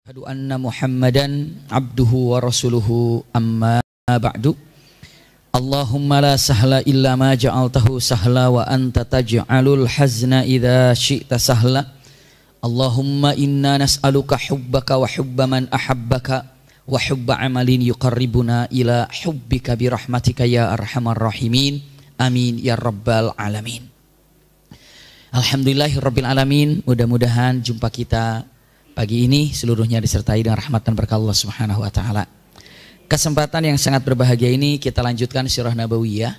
Asyhadu anna Muhammadan abduhu wa rasuluhu amma ba'du. Allahumma la sahla illa ma ja'altahu sahla wa anta taj'alul hazna idza syi'ta sahla. Allahumma inna nas'aluka hubbaka wa hubba man ahabbaka wa hubba amalin yuqarribuna ila hubbika bi rahmatika ya arhamar rahimin. Amin ya rabbal alamin. Alhamdulillahirabbil alamin. Mudah-mudahan jumpa kita pagi ini seluruhnya disertai dengan rahmat dan berkah Allah Subhanahu wa taala. Kesempatan yang sangat berbahagia ini kita lanjutkan Sirah Nabawiyah.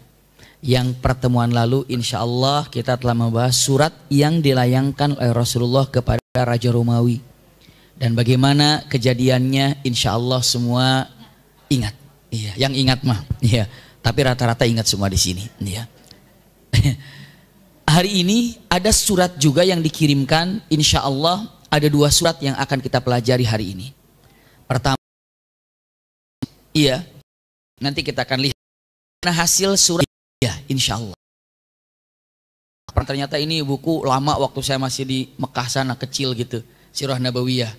Yang pertemuan lalu insyaallah kita telah membahas surat yang dilayangkan oleh Rasulullah kepada Raja Romawi. Dan bagaimana kejadiannya insyaallah semua ingat. Iya, yang ingat mah. Iya, tapi rata-rata ingat semua di sini, iya. Hari ini ada surat juga yang dikirimkan, insyaallah ada dua surat yang akan kita pelajari hari ini. Pertama, iya, nanti kita akan lihat hasil surat, ya, insya Allah. Ternyata ini buku lama waktu saya masih di Mekah sana, kecil gitu, Sirah Nabawiyah.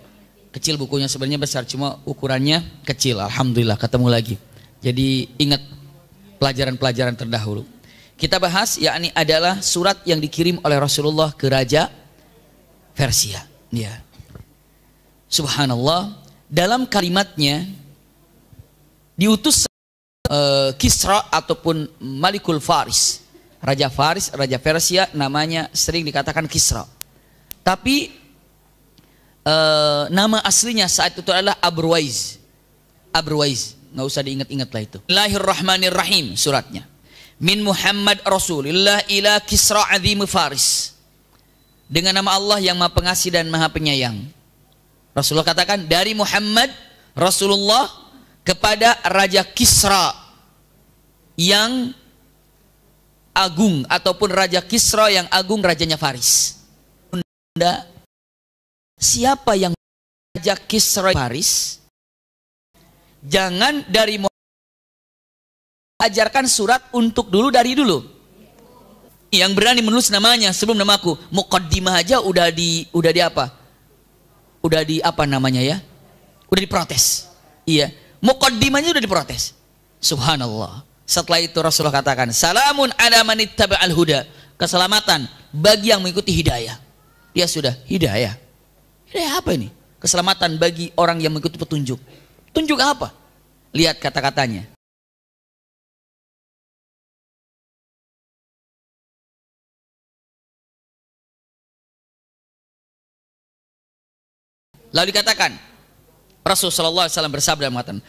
Kecil bukunya sebenarnya besar, cuma ukurannya kecil. Alhamdulillah ketemu lagi. Jadi ingat pelajaran-pelajaran terdahulu. Kita bahas, yakni adalah surat yang dikirim oleh Rasulullah ke Raja Persia. Ya. Subhanallah, dalam kalimatnya diutus Kisra ataupun Malikul Faris, Raja Faris, Raja Persia, namanya sering dikatakan Kisra. Tapi nama aslinya saat itu adalah Abrwaiz. Abrwaiz, nggak usah diingat-ingat lah itu. Bismillahirrahmanirrahim suratnya. Min Muhammad Rasulillah ila Kisra azim Faris. Dengan nama Allah yang Maha Pengasih dan Maha Penyayang. Rasulullah katakan dari Muhammad Rasulullah kepada Raja Kisra yang agung, ataupun Raja Kisra yang agung, rajanya Faris. Siapa yang Raja Kisra Faris? Jangan dari Muhammad, ajarkan surat untuk dari dulu. Yang berani menulis namanya sebelum namaku, muqaddimah aja udah di apa? Udah di apa namanya ya? Udah diprotes. Iya, muqaddimahnya udah diprotes. Subhanallah. Setelah itu Rasulullah katakan, salamun ala man ittaba'al huda. Keselamatan bagi yang mengikuti hidayah. Dia sudah hidayah. Hidayah apa ini? Keselamatan bagi orang yang mengikuti petunjuk. Petunjuk apa? Lihat kata-katanya. Lalu dikatakan, Rasulullah SAW bersabda mengatakan,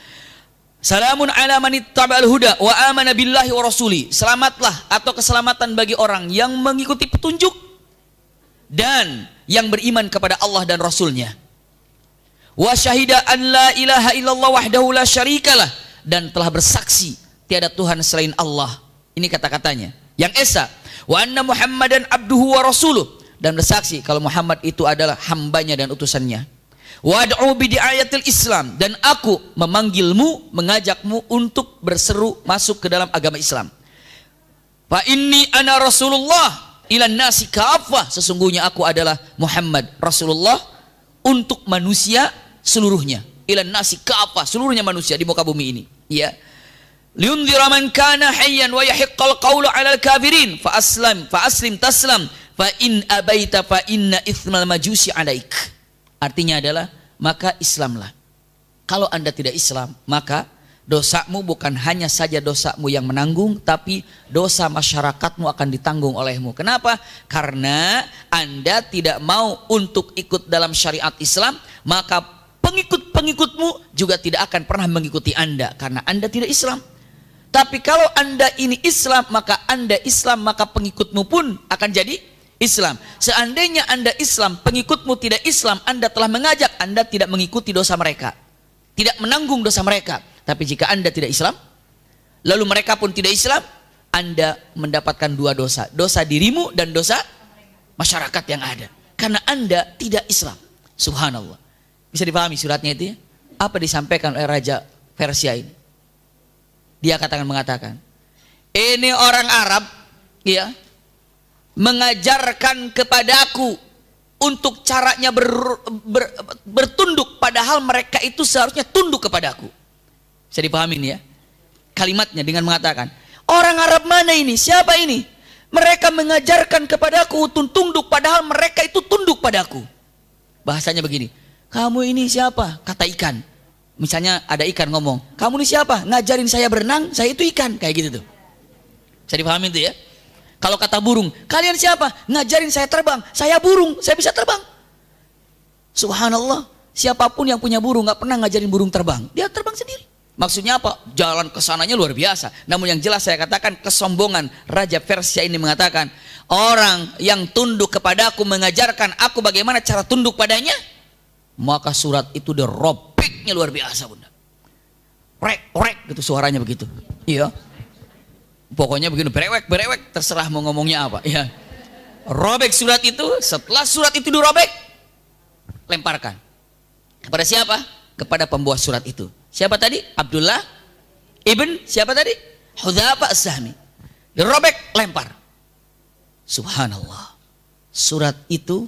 salamun ala man ittaba'al huda wa amana billahi wa rasuli. Selamatlah atau keselamatan bagi orang yang mengikuti petunjuk dan yang beriman kepada Allah dan Rasulnya. Wa syahida an la ilaha illallah wahdahu la syarikalah, dan telah bersaksi tiada Tuhan selain Allah. Ini kata-katanya. Yang esa, wa anna Muhammadan abduhu wa rasuluh, dan bersaksi kalau Muhammad itu adalah hambanya dan utusannya. Wad'u bidi'ayatil Islam, dan aku memanggilmu, mengajakmu untuk berseru masuk ke dalam agama Islam. Fa inni ana Rasulullah ilan nasi kafah, sesungguhnya aku adalah Muhammad Rasulullah untuk manusia seluruhnya. Ilan nasi kafah, seluruhnya manusia di muka bumi ini. Ya. Liundhira man kana hayyan wa yahiqqal qawlu 'alal kafirin fa aslim taslam fa in abaita fa inna itsmal majusi 'alaik. Artinya adalah, maka Islamlah. Kalau Anda tidak Islam, maka dosamu bukan hanya saja dosamu yang menanggung, tapi dosa masyarakatmu akan ditanggung olehmu. Kenapa? Karena Anda tidak mau untuk ikut dalam syariat Islam, maka pengikut-pengikutmu juga tidak akan pernah mengikuti Anda, karena Anda tidak Islam. Tapi kalau Anda ini Islam, maka Anda Islam, maka pengikutmu pun akan jadi Islam. Seandainya Anda Islam, pengikutmu tidak Islam, Anda telah mengajak, Anda tidak mengikuti dosa mereka, tidak menanggung dosa mereka. Tapi jika Anda tidak Islam, lalu mereka pun tidak Islam, Anda mendapatkan dua dosa. Dosa dirimu dan dosa masyarakat yang ada. Karena Anda tidak Islam. Subhanallah. Bisa dipahami suratnya itu ya? Apa disampaikan oleh Raja Persia ini? Dia mengatakan, ini orang Arab, ya, mengajarkan kepadaku untuk caranya bertunduk, padahal mereka itu seharusnya tunduk kepadaku. Bisa dipahamin ya kalimatnya dengan mengatakan, orang Arab mana ini? Siapa ini? Mereka mengajarkan kepadaku untuk tunduk, padahal mereka itu tunduk padaku. Bahasanya begini, kamu ini siapa? Kata ikan. Misalnya ada ikan ngomong, kamu ini siapa? Ngajarin saya berenang, saya itu ikan. Kayak gitu tuh. Bisa dipahami itu ya. Kalau kata burung, kalian siapa? Ngajarin saya terbang, saya burung, saya bisa terbang. Subhanallah, siapapun yang punya burung gak pernah ngajarin burung terbang, dia terbang sendiri. Maksudnya apa? Jalan kesananya luar biasa. Namun yang jelas saya katakan, kesombongan Raja Persia ini mengatakan, orang yang tunduk kepadaku mengajarkan aku bagaimana cara tunduk padanya, maka surat itu dirobeknya luar biasa, bunda. Rek gitu suaranya begitu. Iya. Pokoknya begini, berewek, terserah mau ngomongnya apa. Ya. Robek surat itu, setelah surat itu dirobek, lemparkan. Kepada siapa? Kepada pembawa surat itu. Siapa tadi? Abdullah ibn siapa tadi? Hudzaifah As-Sahmi. Dirobek, lempar. Subhanallah. Surat itu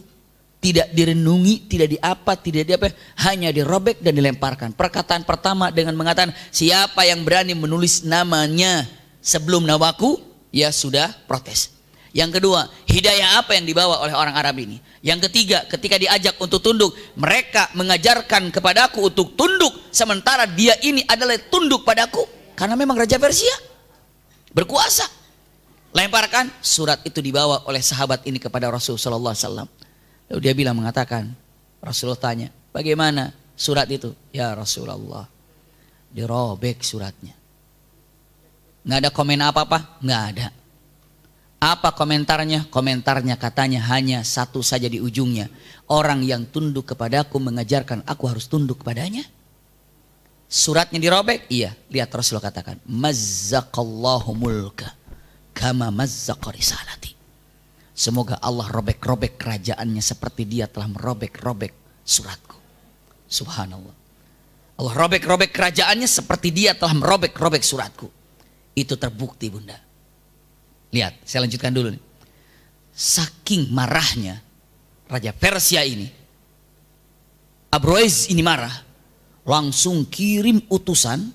tidak direnungi, tidak diapa, tidak diapa, hanya dirobek dan dilemparkan. Perkataan pertama dengan mengatakan, siapa yang berani menulis namanya sebelum namaku, ya sudah protes. Yang kedua, hidayah apa yang dibawa oleh orang Arab ini? Yang ketiga, ketika diajak untuk tunduk, mereka mengajarkan kepadaku untuk tunduk, sementara dia ini adalah tunduk padaku karena memang Raja Persia berkuasa. Lemparkan, surat itu dibawa oleh sahabat ini kepada Rasulullah SAW. Lalu dia bilang, mengatakan, Rasulullah tanya, bagaimana surat itu? Ya Rasulullah, dirobek suratnya. Nggak ada komen apa-apa? Nggak ada. Apa komentarnya? Komentarnya katanya hanya satu saja di ujungnya. Orang yang tunduk kepadaku mengajarkan aku harus tunduk kepadanya. Suratnya dirobek? Iya. Lihat Rasulullah katakan, mazzaqallahu mulka kama mazzaqa risalati. Semoga Allah robek-robek kerajaannya seperti dia telah merobek-robek suratku. Subhanallah. Allah robek-robek kerajaannya seperti dia telah merobek-robek suratku. Itu terbukti, bunda. Lihat, saya lanjutkan dulu nih. Saking marahnya Raja Persia ini, Abruzes ini marah, langsung kirim utusan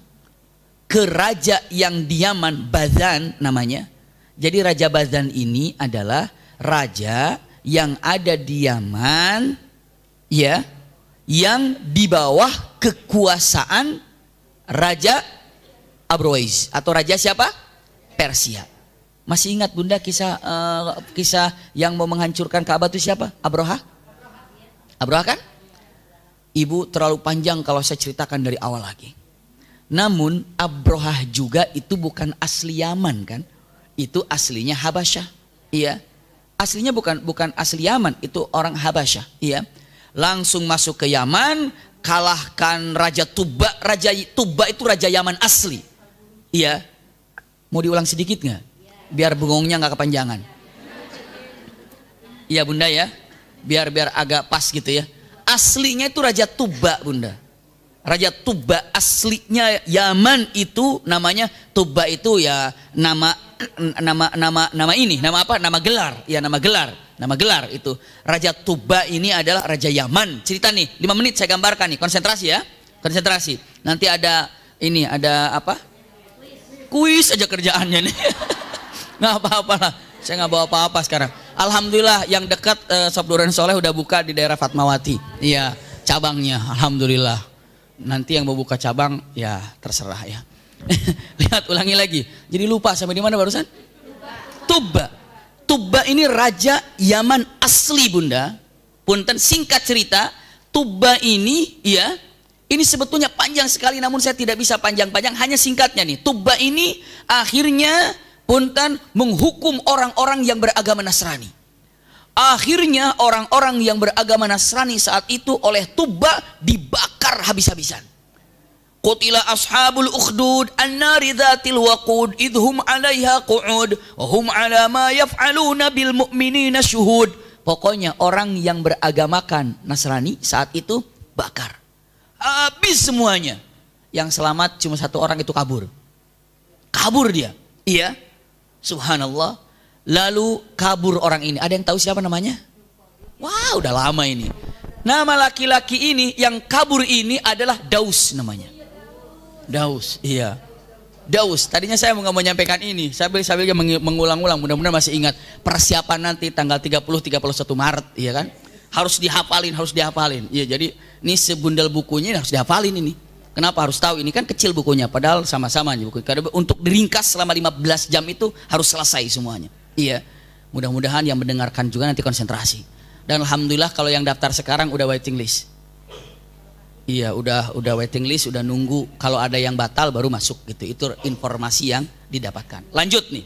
ke raja yang di Yaman, Bazan namanya. Jadi Raja Bazan ini adalah raja yang ada di Yaman, ya, yang di bawah kekuasaan Raja Abruzes atau raja siapa? Persia. Masih ingat bunda kisah yang mau menghancurkan Ka'bah itu siapa? Abroha? Abroha kan? Ibu terlalu panjang kalau saya ceritakan dari awal lagi. Namun Abroha juga itu bukan asli Yaman kan? Itu aslinya Habasyah. Iya. Aslinya bukan asli Yaman, itu orang Habasyah. Iya. Langsung masuk ke Yaman, kalahkan Raja Tuba. Raja Tuba itu Raja Yaman asli. Iya. Mau diulang sedikit nggak? Biar bengongnya nggak kepanjangan. Iya bunda ya, biar agak pas gitu ya. Aslinya itu Raja Tuba bunda. Raja Tuba aslinya Yaman itu namanya Tuba itu ya nama ini, nama apa? Nama gelar. Ya nama gelar itu. Raja Tuba ini adalah Raja Yaman. Cerita nih, 5 menit saya gambarkan nih. Konsentrasi ya, konsentrasi. Nanti ada ini, ada apa? Kuis aja kerjaannya nih. Nggak apa-apa lah, saya nggak bawa apa-apa sekarang. Alhamdulillah yang dekat Sob Duren Soleh udah buka di daerah Fatmawati. Iya, cabangnya, alhamdulillah. Nanti yang mau buka cabang ya terserah ya. Lihat, ulangi lagi. Jadi lupa sampai di mana barusan? Tuba. Tuba ini raja Yaman asli bunda. Punten, singkat cerita, Tuba ini ya, ini sebetulnya panjang sekali namun saya tidak bisa panjang-panjang, hanya singkatnya nih. Tuba ini akhirnya punten menghukum orang-orang yang beragama Nasrani. Akhirnya orang-orang yang beragama Nasrani saat itu oleh Tuba dibakar habis-habisan. Qutila ashabul ukhdud an-nari dzatil waqud idhum 'alaiha qu'ud wa hum 'ala ma yaf'aluna bil mu'minina syuhud. Pokoknya orang yang beragamakan Nasrani saat itu bakar. Habis semuanya. Yang selamat cuma satu orang, itu kabur. Kabur dia. Iya. Subhanallah. Lalu kabur orang ini. Ada yang tahu siapa namanya? Wah, udah lama ini. Nama laki-laki ini yang kabur ini adalah Daus namanya. Daus, iya. Daus. Tadinya saya nggak mau menyampaikan ini. Saya mengulang-ulang. Mudah-mudahan masih ingat persiapan nanti tanggal 31 Maret, iya kan? Harus dihafalin. Iya, jadi ini sebundel bukunya harus dihafalin ini. Kenapa harus tahu? Ini kan kecil bukunya, padahal sama-sama buku. Karena untuk diringkas selama 15 jam itu harus selesai semuanya. Iya. Mudah-mudahan yang mendengarkan juga nanti konsentrasi. Dan alhamdulillah kalau yang daftar sekarang udah waiting list. Iya, udah waiting list, udah nunggu. Kalau ada yang batal baru masuk gitu. Itu informasi yang didapatkan. Lanjut nih.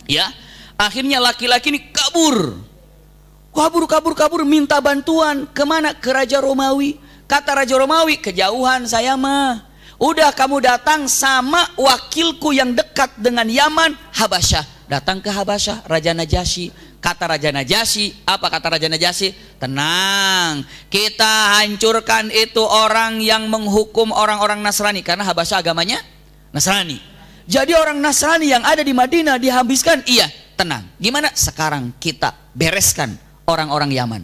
Ya. Akhirnya laki-laki ini kabur minta bantuan. Kemana? Ke Raja Romawi. Kata Raja Romawi, kejauhan saya mah. Udah kamu datang sama wakilku yang dekat dengan Yaman, Habasyah. Datang ke Habasyah, Raja Najasyi. Kata Raja Najasyi, apa kata Raja Najasyi? Tenang, kita hancurkan itu orang yang menghukum orang-orang Nasrani. Karena Habasyah agamanya Nasrani. Jadi orang Nasrani yang ada di Madinah dihabiskan. Iya, tenang. Gimana? Sekarang kita bereskan orang-orang Yaman.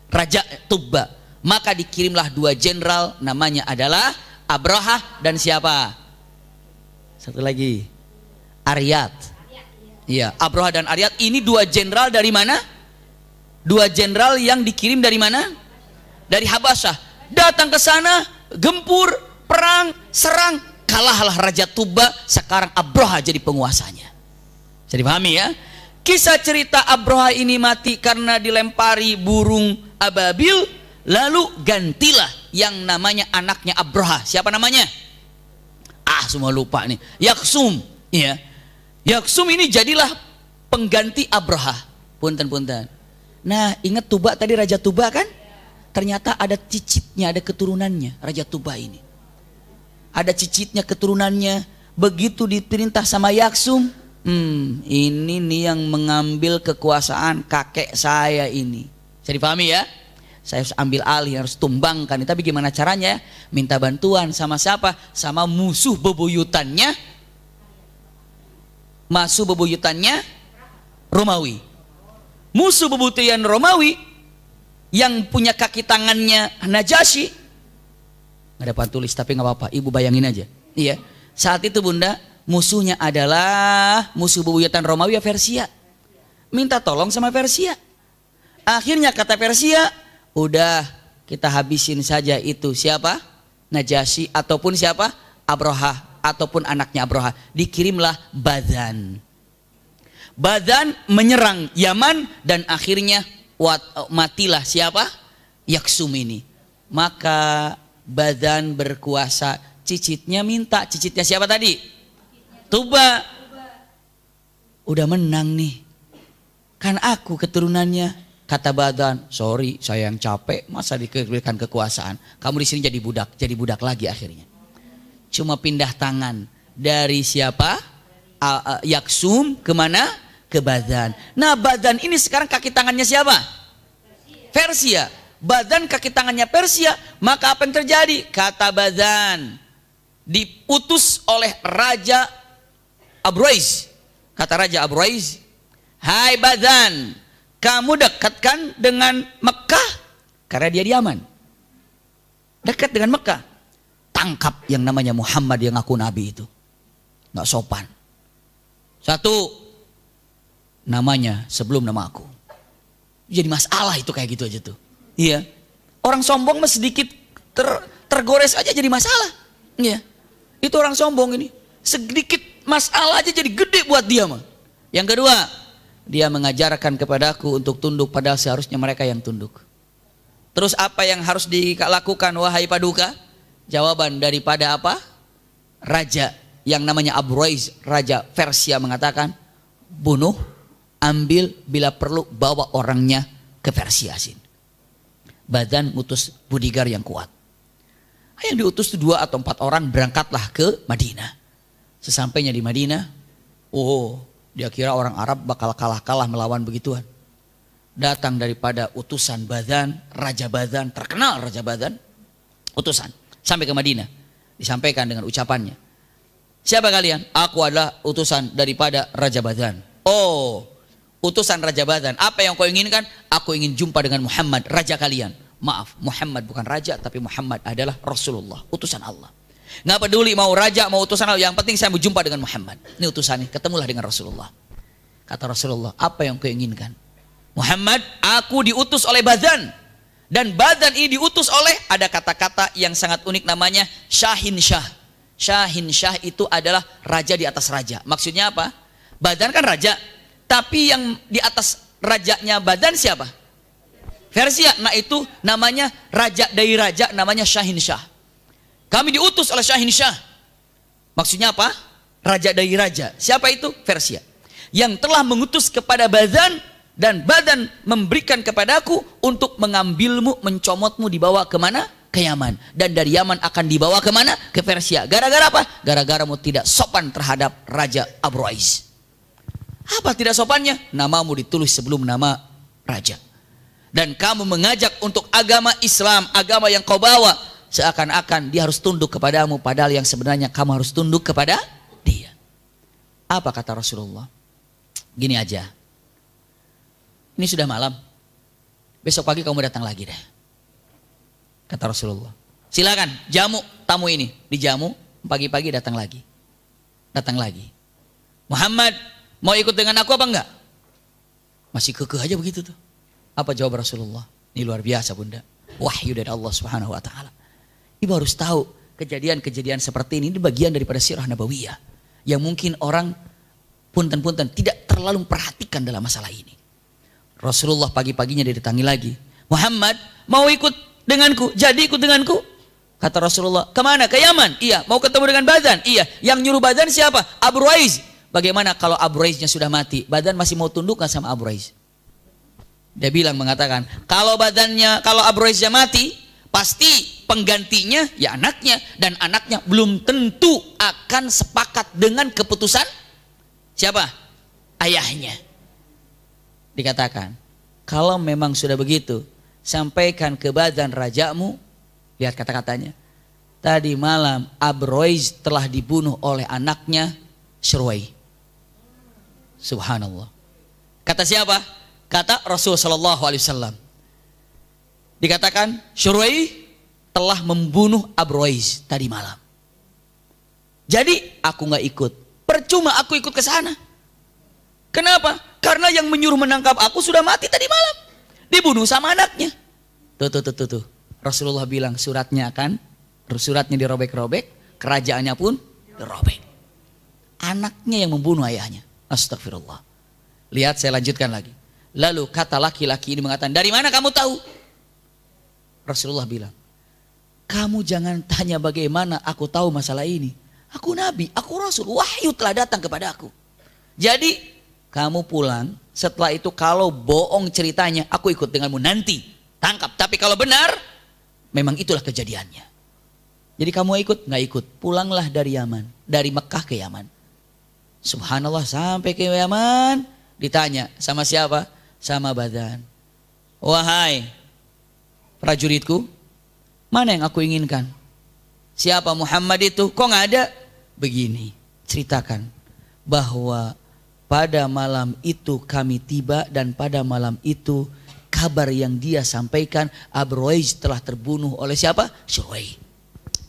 Raja Tubba. Maka dikirimlah 2 jenderal, namanya adalah Abrahah dan siapa? Satu lagi, Aryat. Iya, Abrahah dan Aryat ini 2 jenderal dari mana? 2 jenderal yang dikirim dari mana? Dari Habasyah. Datang ke sana, gempur, perang, serang, kalahlah Raja Tubba. Sekarang Abrahah jadi penguasanya. Jadi pahami ya? Kisah cerita Abrahah ini mati karena dilempari burung ababil, lalu gantilah yang namanya anaknya Abrahah. Siapa namanya? Semua lupa nih. Yaksum, ya. Yaksum ini jadilah pengganti Abrahah. Punten. Nah, ingat Tuba tadi, Raja Tuba kan? Ternyata ada cicitnya, ada keturunannya Raja Tuba ini. Ada cicitnya, keturunannya. Begitu diperintah sama Yaksum, ini nih yang mengambil kekuasaan kakek saya ini. Saya dipahami ya? Saya harus ambil alih, harus tumbangkan. Tapi gimana caranya? Minta bantuan sama siapa? Sama musuh bebuyutannya. Romawi. Musuh bebuyutan Romawi yang punya kaki tangannya Najasyi. Nggak dapat tulis tapi nggak apa-apa. Ibu bayangin aja. Iya. Saat itu bunda, musuhnya adalah musuh bebuyutan Romawi ya Persia. Minta tolong sama Persia. Akhirnya kata Persia, udah kita habisin saja itu siapa? Najasyi ataupun siapa? Abrahah ataupun anaknya Abrahah. Dikirimlah Badan. Badan menyerang Yaman dan akhirnya matilah siapa? Yaksum ini. Maka Badan berkuasa. Cicitnya minta. Cicitnya siapa tadi? Tuba. Udah menang nih. Kan aku keturunannya. Kata Badan, sorry saya yang capek, masa diberikan kekuasaan. Kamu di sini jadi budak lagi akhirnya. Cuma pindah tangan dari siapa? Yaksum kemana? Ke Badan. Nah Badan ini sekarang kaki tangannya siapa? Persia. Badan kaki tangannya Persia. Maka apa yang terjadi? Kata Badan, diutus oleh Raja Abraiz. Kata Raja Abraiz, hai Badan, kamu dekatkan dengan Mekah. Karena dia di Yaman. Dekat dengan Mekah. Tangkap yang namanya Muhammad yang ngaku nabi itu. Nggak sopan. Satu, namanya sebelum nama aku. Jadi masalah itu kayak gitu aja tuh. Iya. Orang sombong mah sedikit tergores aja jadi masalah. Iya. Itu orang sombong ini. Sedikit masalah aja jadi gede buat dia mah. Yang kedua, dia mengajarkan kepadaku untuk tunduk, padahal seharusnya mereka yang tunduk. Terus apa yang harus dilakukan wahai paduka? Jawaban daripada apa? Raja yang namanya Abraiz, Raja Persia mengatakan, bunuh, ambil, bila perlu bawa orangnya ke Persia sini. Badan utus bodyguard yang kuat. Yang diutus itu 2 atau 4 orang, berangkatlah ke Madinah. Sesampainya di Madinah, dia kira orang Arab bakal kalah melawan begituan. Datang daripada utusan Badan, Raja Badan, terkenal Raja Badan, utusan. Sampai ke Madinah, disampaikan dengan ucapannya. Siapa kalian? Aku adalah utusan daripada Raja Badan. utusan Raja Badan, apa yang kau inginkan? Aku ingin jumpa dengan Muhammad, raja kalian. Maaf, Muhammad bukan raja, tapi Muhammad adalah Rasulullah, utusan Allah. Nggak peduli mau raja, mau utusan Allah, yang penting saya mau jumpa dengan Muhammad. Ini utusannya, ketemulah dengan Rasulullah. Kata Rasulullah, apa yang kau inginkan? Muhammad, aku diutus oleh Badan. Dan Badan ini diutus oleh, ada kata-kata yang sangat unik namanya Syahin Syah. Syahin Syah itu adalah raja di atas raja. Maksudnya apa? Badan kan raja, tapi yang di atas rajanya Badan siapa? Persia. Nah itu namanya raja dari raja, namanya Syahin Syah. Kami diutus oleh Syahin Syah. Maksudnya apa? Raja dari raja. Siapa itu? Persia. Yang telah mengutus kepada Badan, dan Badan memberikan kepadaku untuk mengambilmu, mencomotmu, dibawa kemana? Ke Yaman. Dan dari Yaman akan dibawa kemana? Ke Persia. Gara-gara apa? Gara-gara mu tidak sopan terhadap Raja Abra'iz. Apa tidak sopannya? Namamu ditulis sebelum nama raja. Dan kamu mengajak untuk agama Islam, agama yang kau bawa, seakan-akan dia harus tunduk kepadamu, padahal yang sebenarnya kamu harus tunduk kepada dia. Apa kata Rasulullah? Gini aja. Ini sudah malam. Besok pagi kamu datang lagi deh. Kata Rasulullah. Silakan jamu tamu ini. Dijamu, pagi-pagi datang lagi. Datang lagi. Muhammad, mau ikut dengan aku apa enggak? Masih kekeh aja begitu tuh. Apa jawab Rasulullah? Ini luar biasa Bunda. Wahyu dari Allah Subhanahu wa taala. Ibu harus tahu kejadian-kejadian seperti ini bagian daripada sirah nabawiyah yang mungkin orang punten-punten tidak terlalu memperhatikan dalam masalah ini. Rasulullah pagi-paginya didatangi lagi. Muhammad, mau ikut denganku? Jadi ikut denganku? Kata Rasulullah, kemana? Ke Yaman? Iya. Mau ketemu dengan Badan? Iya. Yang nyuruh Badan siapa? Abra'iz. Bagaimana kalau Abraiznya sudah mati? Badan masih mau tunduk kan sama Abra'iz? Dia bilang, mengatakan, kalau Abraiznya mati, pasti penggantinya ya anaknya. Dan anaknya belum tentu akan sepakat dengan keputusan siapa? Ayahnya. Dikatakan, kalau memang sudah begitu, sampaikan ke Badan rajamu. Lihat kata-katanya. Tadi malam Abra'iz telah dibunuh oleh anaknya Syurwai. Subhanallah. Kata siapa? Kata Rasul sallallahu alaihi wasallam. Dikatakan Syurwai telah membunuh Abra'iz tadi malam. Jadi aku nggak ikut. Percuma aku ikut ke sana. Kenapa? Karena yang menyuruh menangkap aku sudah mati tadi malam. Dibunuh sama anaknya. Tuh. Rasulullah bilang suratnya dirobek-robek, kerajaannya pun dirobek. Anaknya yang membunuh ayahnya. Astagfirullah. Lihat, saya lanjutkan lagi. Lalu kata laki-laki ini mengatakan, dari mana kamu tahu? Rasulullah bilang, kamu jangan tanya bagaimana aku tahu masalah ini. Aku nabi, aku rasul, wahyu telah datang kepada aku. Jadi kamu pulang, setelah itu kalau bohong ceritanya, aku ikut denganmu nanti. Tangkap, tapi kalau benar, memang itulah kejadiannya. Jadi kamu ikut? Nggak ikut. Pulanglah dari Yaman, dari Mekah ke Yaman. Subhanallah, sampai ke Yaman, ditanya sama siapa? Sama Badan. Wahai prajuritku, mana yang aku inginkan? Siapa Muhammad itu? Kok nggak ada? Begini, ceritakan bahwa pada malam itu kami tiba, dan pada malam itu kabar yang dia sampaikan, Abra'iz telah terbunuh oleh siapa? Syurwai.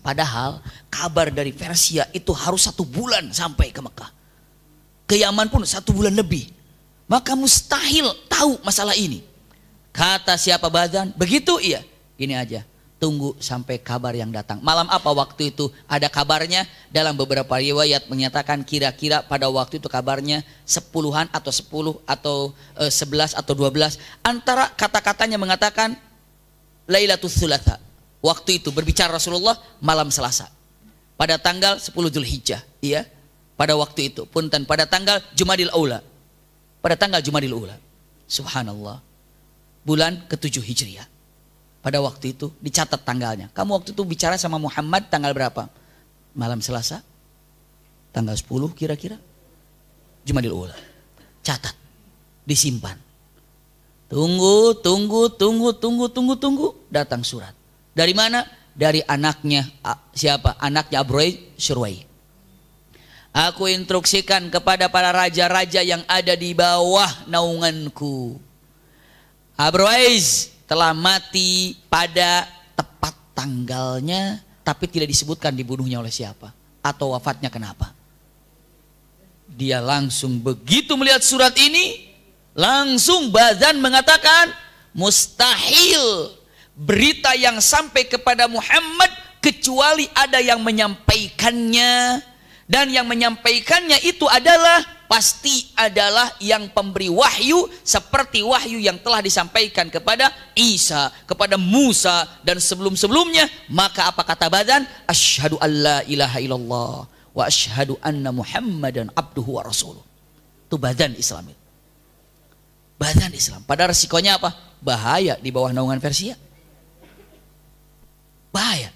Padahal kabar dari Persia itu harus 1 bulan sampai ke Mekah. Ke Yaman pun 1 bulan lebih. Maka mustahil tahu masalah ini. Kata siapa Badan? Begitu iya. Gini aja. Tunggu sampai kabar yang datang. Malam apa waktu itu? Ada kabarnya. Dalam beberapa riwayat menyatakan kira-kira pada waktu itu kabarnya 10-an atau 10 atau 11 atau 12. Antara kata-katanya mengatakan Lailatul Thulatha. Waktu itu berbicara Rasulullah malam Selasa. Pada tanggal 10 Dzulhijjah. Iya. Pada waktu itu. Punten, pada tanggal Jumadil Aula. Pada tanggal Jumadil Aula. Subhanallah. Bulan ke-7 Hijriah. Pada waktu itu dicatat tanggalnya. Kamu waktu itu bicara sama Muhammad tanggal berapa? Malam Selasa. Tanggal 10 kira-kira. Jumadil Ula. Catat. Disimpan. Tunggu. Datang surat. Dari mana? Dari anaknya siapa? Anaknya Abra'iz, Syurwai. Aku instruksikan kepada para raja-raja yang ada di bawah naunganku. Abrwais telah mati pada tepat tanggalnya, tapi tidak disebutkan dibunuhnya oleh siapa atau wafatnya kenapa. Dia langsung begitu melihat surat ini, langsung Bazan mengatakan, mustahil berita yang sampai kepada Muhammad kecuali ada yang menyampaikannya, dan yang menyampaikannya itu adalah pasti adalah yang pemberi wahyu, seperti wahyu yang telah disampaikan kepada Isa, kepada Musa dan sebelum-sebelumnya. Maka apa kata Bazan? Asyhadu alla ilaha illallah wa asyhadu anna Muhammadan abduhu wa rasuluh. Itu Bazan Islam. Bazan Islam. Pada resikonya apa? Bahaya di bawah naungan Persia. Bahaya.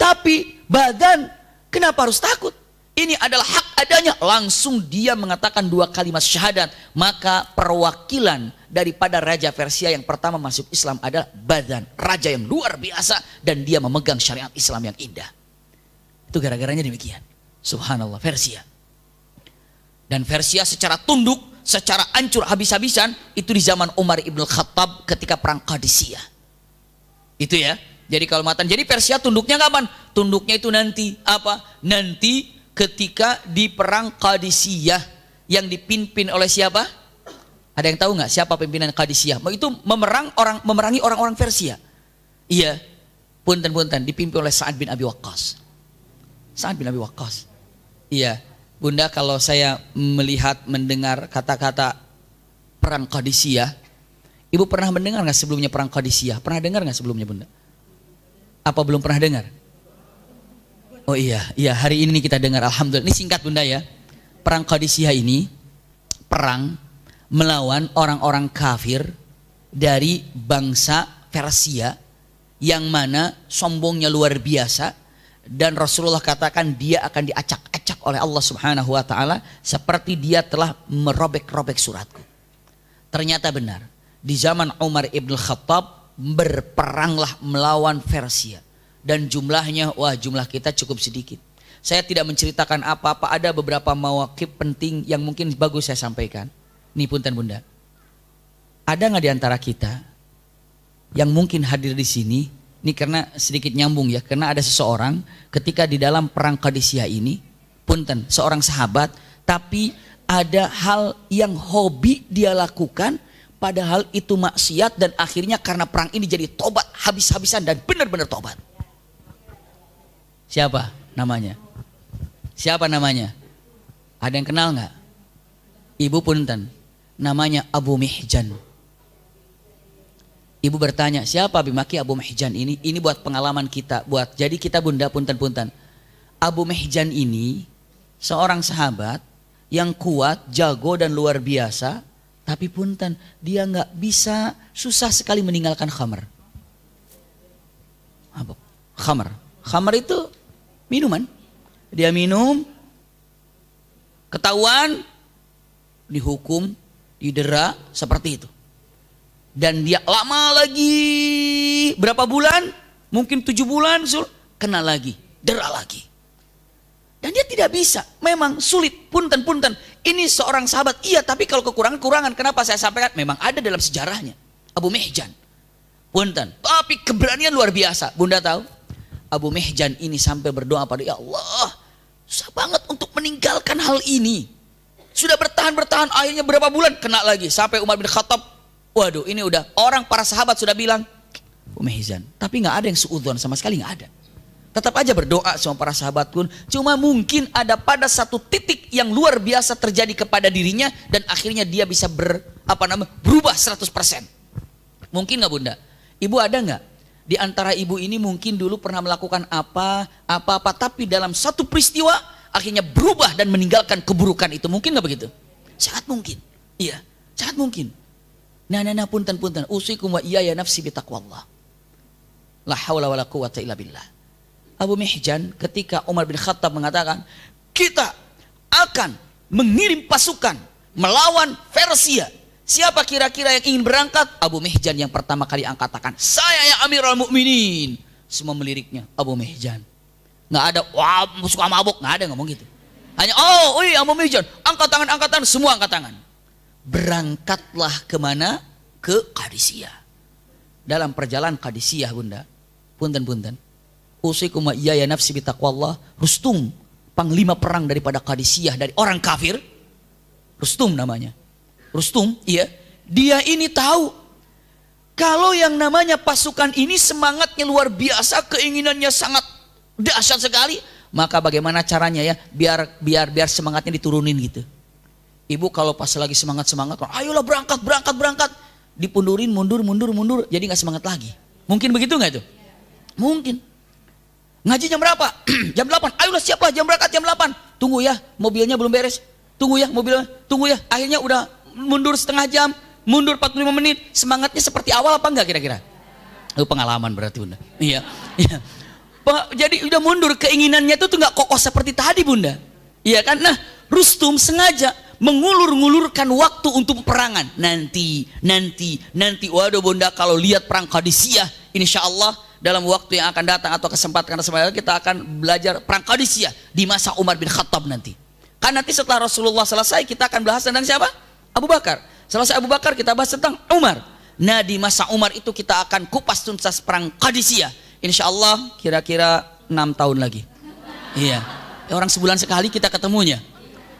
Tapi Bazan kenapa harus takut? Ini adalah hak adanya. Langsung dia mengatakan 2 kalimat syahadat. Maka perwakilan daripada Raja Persia yang pertama masuk Islam adalah Bazan. Raja yang luar biasa. Dan dia memegang syariat Islam yang indah. Itu gara-garanya demikian. Subhanallah, Persia. Dan Persia secara tunduk, secara hancur habis-habisan, itu di zaman Umar ibn Khattab ketika perang Qadisiyah. Itu ya. Jadi kalau matan, jadi Persia tunduknya kapan? Tunduknya itu nanti apa? Nanti ketika di perang Qadisiyah yang dipimpin oleh siapa? Ada yang tahu nggak siapa pimpinan Qadisiyah? Itu memerangi orang-orang Persia. Iya, punten-punten dipimpin oleh Sa'ad bin Abi Waqqas. Sa'ad bin Abi Waqqas. Iya, Bunda, kalau saya mendengar kata-kata perang Qadisiyah, Ibu pernah mendengar nggak sebelumnya perang Qadisiyah? Pernah dengar nggak sebelumnya, Bunda? Apa belum pernah dengar? Oh iya, hari ini kita dengar, alhamdulillah. Ini singkat Bunda ya. Perang Qadisiyah ini perang melawan orang-orang kafir dari bangsa Persia yang mana sombongnya luar biasa, dan Rasulullah katakan dia akan diacak-acak oleh Allah Subhanahu wa taala seperti dia telah merobek-robek suratku. Ternyata benar. Di zaman Umar ibn Khattab berperanglah melawan Persia. Dan jumlahnya, jumlah kita cukup sedikit. Saya tidak menceritakan apa-apa, ada beberapa mawaqif penting yang mungkin bagus saya sampaikan. Nih punten Bunda. Ada nggak di antara kita yang mungkin hadir di sini, ini karena sedikit nyambung ya, karena ada seseorang ketika di dalam perang Qadisiyah ini, punten, seorang sahabat, tapi ada hal yang hobi dia lakukan, padahal itu maksiat, dan akhirnya karena perang ini jadi tobat habis-habisan dan benar-benar tobat. Siapa namanya? Siapa namanya? Ada yang kenal nggak? Ibu punten, namanya Abu Mihjan. Ibu bertanya, siapa Bimaki Abu Mihjan ini? Ini buat pengalaman kita, jadi kita Bunda punten-punten. Abu Mihjan ini seorang sahabat yang kuat, jago dan luar biasa, tapi punten, dia nggak bisa, susah sekali meninggalkan khamar. Apa? Khamar. Khamar itu minuman. Dia minum, ketahuan, dihukum, didera, seperti itu. Dan dia lama lagi, berapa bulan? Mungkin 7 bulan, kena lagi, dera lagi. Dan dia tidak bisa, memang sulit, punten. Ini seorang sahabat, iya, tapi kalau kekurangan, kenapa saya sampaikan? Memang ada dalam sejarahnya, Abu Mihjan. Punten, tapi keberanian luar biasa. Bunda tahu? Abu Mihjan ini sampai berdoa pada ya Allah, susah banget untuk meninggalkan hal ini. Sudah bertahan, akhirnya berapa bulan kena lagi. Sampai Umar bin Khattab, waduh ini udah, orang para sahabat sudah bilang, Abu Mihjan. Tapi nggak ada yang suudzon, sama sekali nggak ada. Tetap aja berdoa sama para sahabat pun. Cuma mungkin ada pada satu titik yang luar biasa terjadi kepada dirinya, dan akhirnya dia bisa berubah 100%. Mungkin nggak Bunda? Ibu ada nggak? Di antara ibu ini mungkin dulu pernah melakukan apa-apa, tapi dalam satu peristiwa akhirnya berubah dan meninggalkan keburukan itu. Mungkin nggak begitu? Sangat mungkin. Iya, sangat mungkin. Nah, punten. Usikum wa iyaya nafsi bitaqwallah. La haula wala quwata illa billah. Abu Mihjan ketika Umar bin Khattab mengatakan, kita akan mengirim pasukan melawan Persia. Siapa kira-kira yang ingin berangkat? Abu Mihjan yang pertama kali angkat tangan. Saya yang Amirul Mukminin. Semua meliriknya Abu Mihjan. Nggak ada, wah suka mabuk, nggak ada ngomong gitu. Hanya oh iya mau mihjan, angkat tangan, semua angkat tangan. Berangkatlah kemana? Ke Qadisiyah. Dalam perjalanan Qadisiyah bunda, punten. Usikum wa iyaya nafsi bitaqwallah. Rustum, panglima perang daripada Qadisiyah dari orang kafir. Rustum namanya. Rustum, iya. Dia ini tahu kalau yang namanya pasukan ini semangatnya luar biasa, keinginannya sangat dahsyat sekali. Maka bagaimana caranya ya biar semangatnya diturunin gitu. Ibu kalau pas lagi semangat, ayolah berangkat, dipundurin, mundur, jadi nggak semangat lagi. Mungkin begitu nggak itu? Mungkin. Ngaji jam berapa? Jam 8. Ayolah siapa? Jam berangkat jam 8. Tunggu ya, mobilnya belum beres. Tunggu ya. Akhirnya udah mundur setengah jam, mundur 45 menit. Semangatnya seperti awal apa enggak kira-kira? Pengalaman berarti bunda. Iya. Jadi udah mundur, keinginannya itu tuh nggak kokoh seperti tadi bunda. Iya kan? Nah, Rustum sengaja mengulur-ngulurkan waktu untuk peperangan. Nanti. Waduh bunda, kalau lihat perang Qadisiyah, insya Allah dalam waktu yang akan datang atau kesempatan kita akan belajar perang Qadisiyah di masa Umar bin Khattab nanti. Kan nanti setelah Rasulullah selesai kita akan bahas tentang siapa? Abu Bakar. Selesai Abu Bakar kita bahas tentang Umar. Nah di masa Umar itu kita akan kupas tuntas perang Qadisiyah. Insya Allah kira-kira 6 tahun lagi. Iya. Orang sebulan sekali kita ketemunya.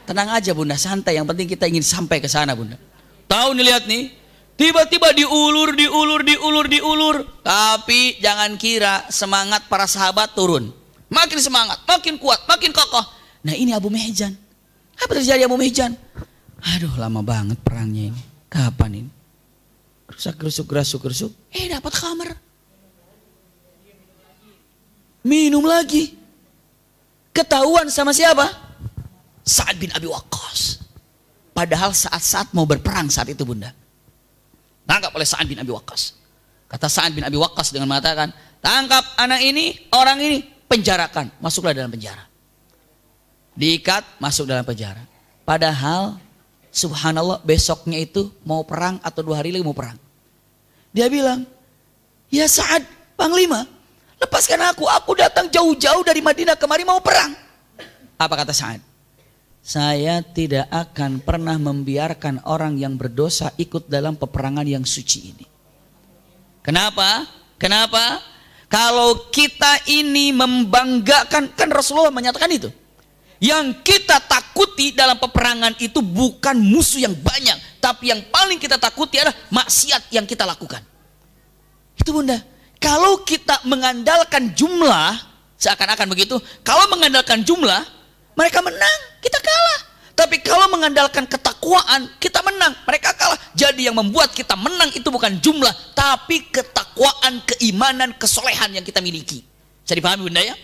Tenang aja bunda, santai. Yang penting kita ingin sampai ke sana bunda. Tahu nih lihat nih. Tiba-tiba diulur. Tapi jangan kira semangat para sahabat turun. Makin semangat, makin kuat, makin kokoh. Nah ini Abu Mihjan. Apa terjadi Abu Mihjan? Aduh lama banget perangnya ini. Kapan ini? Gerusuk. Dapat khamar. Minum lagi. Ketahuan sama siapa? Sa'ad bin Abi Waqqas. Padahal saat-saat mau berperang saat itu bunda. Tangkap oleh Sa'ad bin Abi Waqqas. Kata Sa'ad bin Abi Waqqas dengan mengatakan, tangkap anak ini, orang ini, penjarakan. Masuklah dalam penjara. Diikat, masuk dalam penjara. Padahal subhanallah besoknya itu mau perang atau 2 hari lagi mau perang. Dia bilang, ya Sa'ad, Panglima, lepaskan aku datang jauh-jauh dari Madinah kemari mau perang. Apa kata Sa'ad? Saya tidak akan pernah membiarkan orang yang berdosa ikut dalam peperangan yang suci ini. Kenapa? Kalau kita ini membanggakan, kan Rasulullah menyatakan itu. Yang kita takuti dalam peperangan itu bukan musuh yang banyak, tapi yang paling kita takuti adalah maksiat yang kita lakukan. Itu bunda. Kalau kita mengandalkan jumlah, seakan-akan begitu, kalau mengandalkan jumlah, mereka menang, kita kalah. Tapi kalau mengandalkan ketakwaan, kita menang, mereka kalah. Jadi yang membuat kita menang itu bukan jumlah, tapi ketakwaan, keimanan, kesolehan yang kita miliki. Bisa dipahami bunda ya?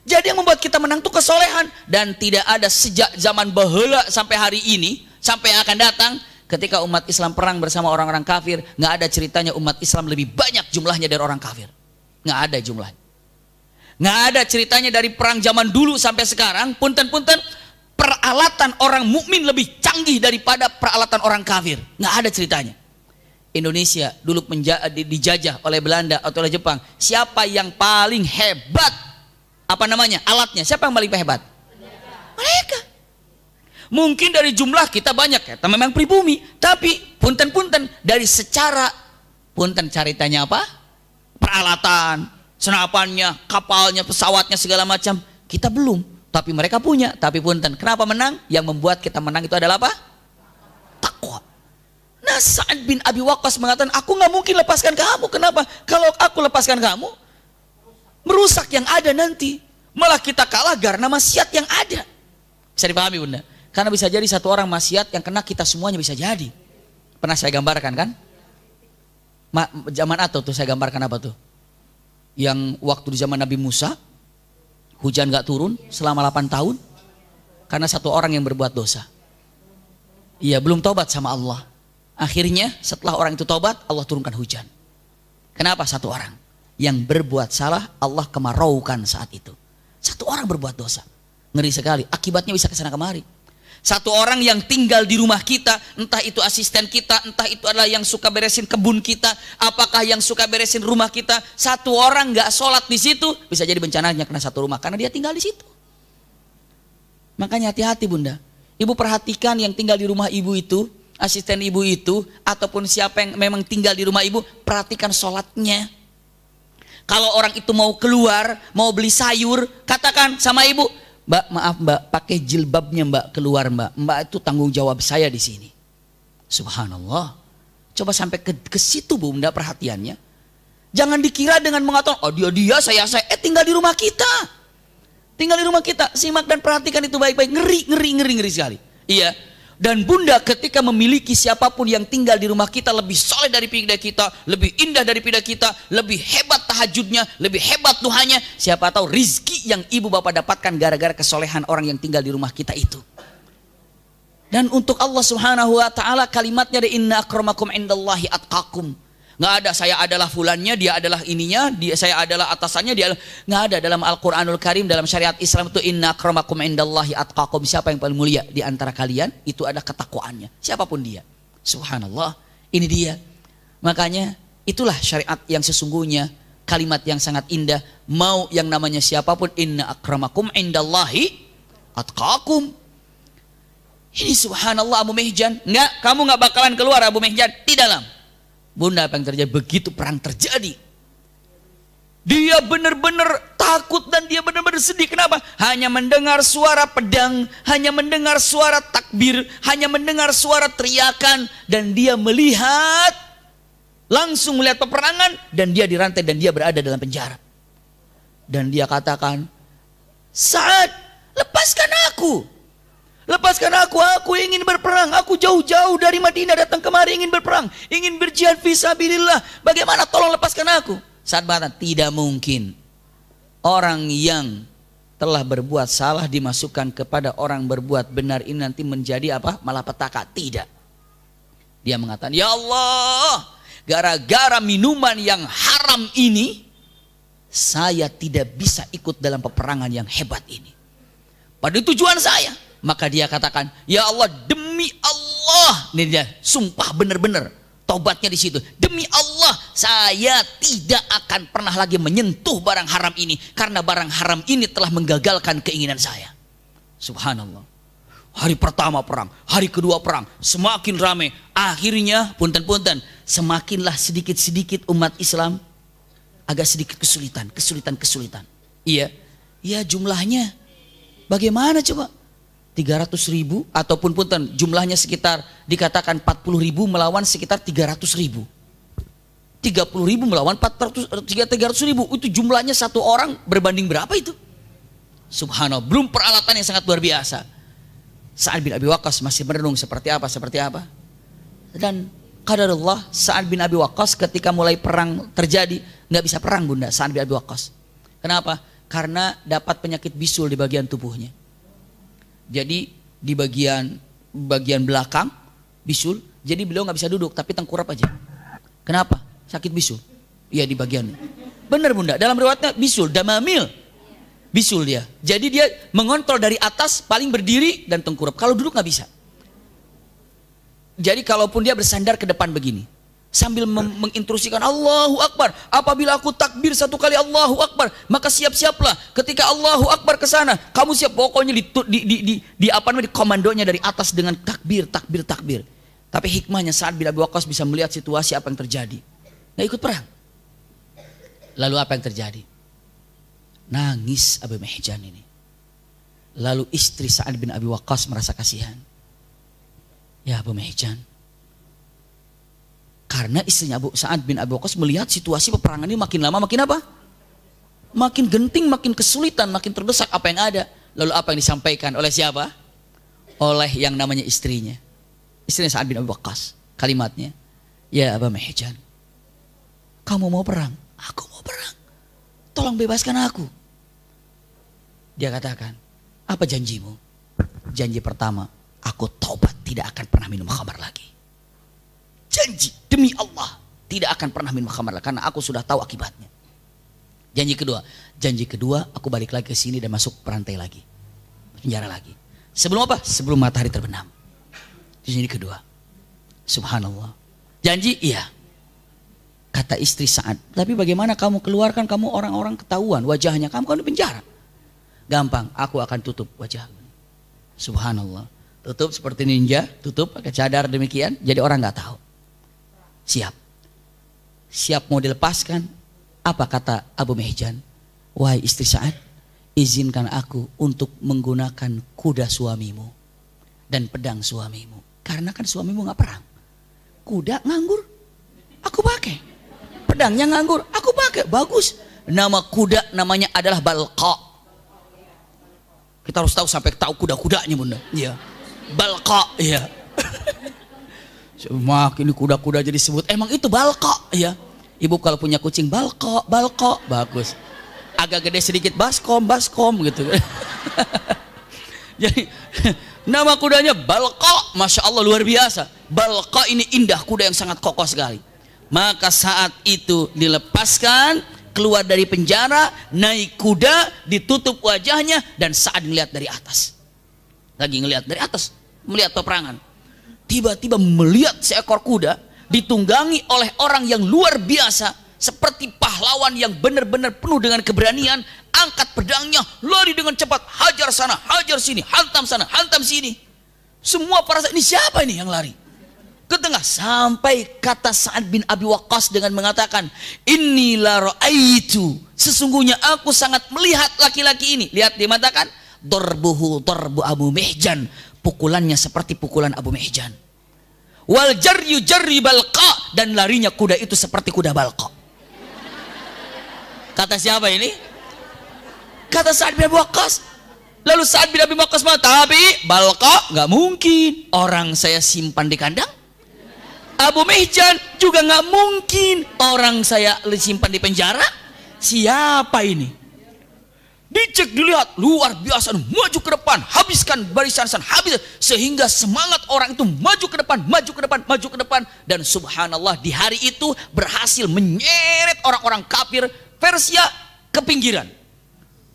Jadi yang membuat kita menang itu kesolehan. Dan tidak ada sejak zaman baheula sampai hari ini, sampai yang akan datang, ketika umat Islam perang bersama orang-orang kafir, nggak ada ceritanya umat Islam lebih banyak jumlahnya dari orang kafir. Nggak ada jumlahnya. Nggak ada ceritanya dari perang zaman dulu sampai sekarang, punten-punten, peralatan orang mukmin lebih canggih daripada peralatan orang kafir. Nggak ada ceritanya. Indonesia dulu dijajah oleh Belanda atau oleh Jepang. Siapa yang paling hebat? Apa namanya? Alatnya. Siapa yang paling hebat? Mereka. Mungkin dari jumlah kita banyak ya, memang pribumi. Tapi punten-punten dari secara, punten ceritanya apa? Peralatan, senapannya, kapalnya, pesawatnya, segala macam. Kita belum, tapi mereka punya. Tapi punten, kenapa menang? Yang membuat kita menang itu adalah apa? Takwa. Nah Sa'ad bin Abi Waqqas mengatakan, aku nggak mungkin lepaskan kamu. Kenapa? Kalau aku lepaskan kamu, merusak yang ada nanti. Malah kita kalah karena maksiat yang ada. Bisa dipahami bunda? Karena bisa jadi satu orang maksiat yang kena kita semuanya bisa jadi. Pernah saya gambarkan kan? Zaman atau tuh saya gambarkan apa tuh? Yang waktu di zaman Nabi Musa, hujan gak turun selama 8 tahun. Karena satu orang yang berbuat dosa. Iya belum taubat sama Allah. Akhirnya setelah orang itu taubat, Allah turunkan hujan. Kenapa? Satu orang yang berbuat salah, Allah kemaraukan saat itu. Satu orang berbuat dosa. Ngeri sekali, akibatnya bisa kesana kemari. Satu orang yang tinggal di rumah kita, entah itu asisten kita, entah itu adalah yang suka beresin kebun kita, apakah yang suka beresin rumah kita, satu orang nggak sholat di situ, bisa jadi bencananya kena satu rumah karena dia tinggal di situ. Makanya hati-hati bunda. Ibu perhatikan yang tinggal di rumah ibu itu, asisten ibu itu, ataupun siapa yang memang tinggal di rumah ibu, perhatikan sholatnya. Kalau orang itu mau keluar, mau beli sayur, katakan sama ibu, Mbak, maaf Mbak, pakai jilbabnya Mbak keluar Mbak. Mbak itu tanggung jawab saya di sini. Subhanallah. Coba sampai ke situ bunda perhatiannya. Jangan dikira dengan mengatakan, oh dia saya, tinggal di rumah kita. Tinggal di rumah kita, simak dan perhatikan itu baik-baik. Ngeri sekali. Iya. Dan bunda ketika memiliki siapapun yang tinggal di rumah kita lebih soleh daripada kita, lebih indah daripada kita, lebih hebat tahajudnya, lebih hebat duhanya, siapa tahu rizki yang ibu bapak dapatkan gara-gara kesolehan orang yang tinggal di rumah kita itu. Dan untuk Allah subhanahu wa ta'ala kalimatnya ada inna akramakum indallahi atqakum. Nggak ada saya adalah fulannya, dia adalah ininya, saya adalah atasannya, dia nggak ada dalam Al-Quranul Karim, dalam syariat Islam itu inna akramakum indallahi atqakum. Siapa yang paling mulia di antara kalian itu ada ketakwaannya, siapapun dia. Subhanallah, ini dia. Makanya itulah syariat yang sesungguhnya, kalimat yang sangat indah. Mau yang namanya siapapun, inna akramakum indallahi atqakum. Ini subhanallah Abu Mihjan, kamu nggak bakalan keluar Abu Mihjan di dalam. Bunda, apa yang terjadi? Begitu perang terjadi, dia benar-benar takut dan dia benar-benar sedih. Kenapa? Hanya mendengar suara pedang, hanya mendengar suara takbir, hanya mendengar suara teriakan, dan dia melihat, langsung melihat peperangan, dan dia dirantai dan dia berada dalam penjara. Dan dia katakan, Sa'ad, lepaskan aku. Lepaskan aku ingin berperang. Aku jauh-jauh dari Madinah datang kemari ingin berperang, ingin berjihad fisabilillah. Bagaimana? Tolong lepaskan aku. Saat mengatakan tidak mungkin orang yang telah berbuat salah dimasukkan kepada orang berbuat benar ini nanti menjadi apa? Malapetaka. Tidak. Dia mengatakan, ya Allah, gara-gara minuman yang haram ini saya tidak bisa ikut dalam peperangan yang hebat ini. Pada tujuan saya. Maka dia katakan, ya Allah, demi Allah, ini dia sumpah benar-benar tobatnya di situ. Demi Allah, saya tidak akan pernah lagi menyentuh barang haram ini karena barang haram ini telah menggagalkan keinginan saya. Subhanallah. Hari pertama perang, hari kedua perang, semakin ramai. Akhirnya, punten-punten, semakinlah sedikit-sedikit umat Islam agak sedikit kesulitan. Iya, jumlahnya bagaimana coba? 300.000 ataupun punten jumlahnya sekitar dikatakan 40.000 melawan sekitar 300.000. 30.000 melawan 300.000 itu jumlahnya satu orang berbanding berapa itu? Subhanallah, belum peralatan yang sangat luar biasa. Sa'ad bin Abi Waqqas masih merenung seperti apa. Dan qadarullah Sa'ad bin Abi Waqqas ketika mulai perang terjadi nggak bisa perang bunda Sa'ad bin Abi Waqqas. Kenapa? Karena dapat penyakit bisul di bagian tubuhnya. Jadi di bagian belakang bisul, jadi beliau nggak bisa duduk tapi tengkurap aja. Kenapa? Sakit bisul. Iya di bagian. Benar bunda, dalam riwayatnya bisul, damamil, bisul dia. Jadi dia mengontrol dari atas paling berdiri dan tengkurap. Kalau duduk nggak bisa. Jadi kalaupun dia bersandar ke depan begini, sambil menginstruksikan Allahu Akbar. Apabila aku takbir satu kali Allahu Akbar, maka siap-siaplah. Ketika Allahu Akbar ke sana, kamu siap. Pokoknya di komandonya dari atas dengan takbir. Tapi hikmahnya Sa'ad bin Abi Waqqas bisa melihat situasi apa yang terjadi. Nggak ikut perang. Lalu apa yang terjadi? Nangis Abu Mihjan ini. Lalu istri Sa'ad bin Abi Waqqas merasa kasihan. Ya Abu Mihjan, karena istrinya Sa'ad bin Abi Waqqas melihat situasi peperangan ini makin lama makin apa? Makin genting, makin kesulitan, makin terdesak apa yang ada. Lalu apa yang disampaikan oleh siapa? Oleh yang namanya istrinya. Istrinya Sa'ad bin Abi Waqqas. Kalimatnya, ya Abu Mihjan, kamu mau perang? Aku mau perang. Tolong bebaskan aku. Dia katakan, apa janjimu? Janji pertama, aku taubat tidak akan pernah minum khamar lagi. Janji demi Allah tidak akan pernah minum khamar karena aku sudah tahu akibatnya. Janji kedua aku balik lagi ke sini dan masuk perantai lagi, penjara lagi. Sebelum apa? Sebelum matahari terbenam. Janji kedua. Subhanallah. Janji iya. Kata istri Sa'ad, tapi bagaimana kamu keluarkan, kamu orang-orang ketahuan wajahnya, kamu kan di penjara. Gampang, aku akan tutup wajahmu. Subhanallah. Tutup seperti ninja, tutup pakai cadar demikian, jadi orang nggak tahu. Siap. Siap mau dilepaskan. Apa kata Abu Mihjan? Wahai istri Sa'ad, izinkan aku untuk menggunakan kuda suamimu dan pedang suamimu. Karena kan suamimu nggak perang. Kuda nganggur, aku pakai. Pedangnya nganggur, aku pakai. Bagus. Nama kuda namanya adalah Balqa. Kita harus tahu sampai tahu kuda-kudanya, Bunda. Iya. Balqa, iya. Mak ini kuda-kuda jadi sebut. Emang itu Balqa, iya. Ibu kalau punya kucing Balqa, Balqa, bagus. Agak gede sedikit Baskom, Baskom gitu. Jadi nama kudanya Balqa, masya Allah luar biasa. Balqa ini indah, kuda yang sangat kokoh sekali. Maka saat itu dilepaskan, keluar dari penjara, naik kuda, ditutup wajahnya, dan saat melihat dari atas. Lagi ngelihat dari atas, melihat peperangan. Tiba-tiba melihat seekor kuda ditunggangi oleh orang yang luar biasa, seperti pahlawan yang benar-benar penuh dengan keberanian. Angkat pedangnya, lari dengan cepat, hajar sana, hajar sini, hantam sana, hantam sini. Semua para sahabat, ini siapa ini yang lari? Ke tengah, sampai kata Sa'ad bin Abi Waqqas dengan mengatakan, inni la ra'aitu, sesungguhnya aku sangat melihat laki-laki ini. Lihat dia mengatakan, darbuhu darbu Abu Mihjan, pukulannya seperti pukulan Abu Mihjan. Wal jaryu jarri Balqa, dan larinya kuda itu seperti kuda Balqa. Kata siapa ini? Kata Sa'ad bin Abi Waqqas. Lalu Sa'ad bin Abi Waqqas mengatakan, tapi Balqa nggak mungkin, orang saya simpan di kandang. Abu Mihjan juga nggak mungkin, orang saya simpan di penjara. Siapa ini? Dicek, dilihat, luar biasa, maju ke depan, habiskan barisan sana, habis, sehingga semangat orang itu maju ke depan, maju ke depan, maju ke depan. Dan subhanallah, di hari itu berhasil menyeret orang-orang kafir Persia ke pinggiran.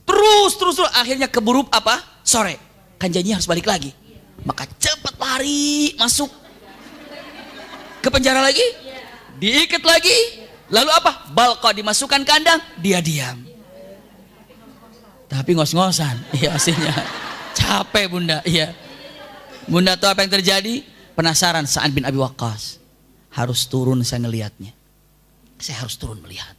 Terus, akhirnya keburu apa? Sore, kan janjinya harus balik lagi. Maka cepat lari, masuk ke penjara lagi, diikat lagi. Lalu apa? Balqa dimasukkan kandang, dia diam. Tapi ngos-ngosan, iya aslinya. Capek Bunda, iya. Bunda tahu apa yang terjadi? Penasaran Sa'ad bin Abi Waqqas. Harus turun saya ngelihatnya. Saya harus turun melihat.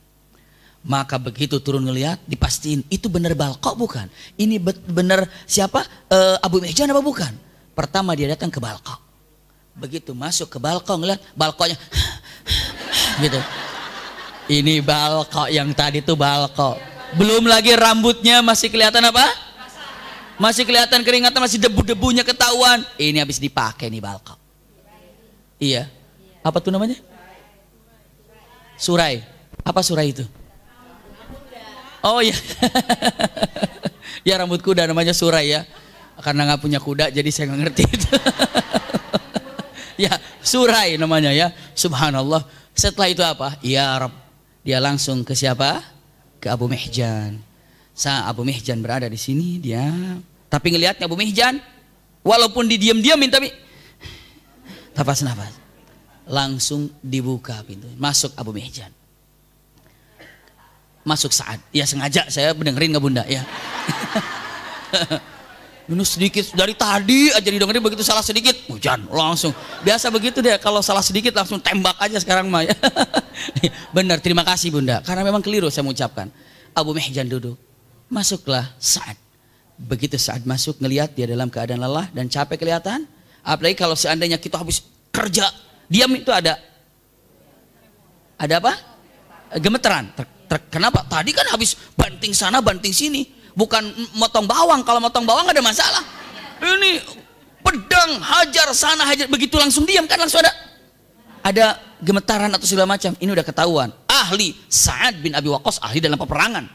Maka begitu turun ngelihat, dipastiin itu benar Balqa bukan? Ini benar siapa? Abu Mihjan apa bukan? Pertama dia datang ke Balqa. Begitu masuk ke Balqa ngelihat, Balqanya gitu. Ini Balqa yang tadi tuh Balqa. Belum lagi rambutnya masih kelihatan apa? Masih kelihatan keringatan, masih debu-debunya ketahuan. Ini habis dipakai nih Balqa. Iya. Apa tuh namanya? Surai. Apa surai itu? Oh iya. Ya rambut kuda namanya surai ya. Karena nggak punya kuda jadi saya nggak ngerti itu. Ya surai namanya ya. Subhanallah. Setelah itu apa? Ya Rabb. Dia langsung ke siapa? Ke Abu Mihjan. Abu Mihjan berada di sini dia. Tapi ngelihatnya Abu Mihjan, walaupun diam-diamin tapi nafas. Langsung dibuka pintu. Masuk Abu Mihjan. Masuk Sa'ad. Ya sengaja saya mendengerin nggak Bunda ya. Ini sedikit dari tadi aja didengerin, begitu salah sedikit hujan langsung. Biasa begitu deh, kalau salah sedikit langsung tembak aja sekarang mah ya. Benar, terima kasih Bunda, karena memang keliru saya mengucapkan. Abu Mihjan duduk, masuklah Sa'ad. Begitu Sa'ad masuk, ngelihat dia dalam keadaan lelah dan capek kelihatan. Apalagi kalau seandainya kita habis kerja, diam itu ada apa? Gemeteran. Kenapa? Tadi kan habis banting sana banting sini. Bukan motong bawang, kalau motong bawang ada masalah. Ini pedang hajar sana hajar, begitu langsung diam kan, langsung ada gemetaran atau segala macam. Ini udah ketahuan. Ahli Sa'ad bin Abi Waqqas, ahli dalam peperangan.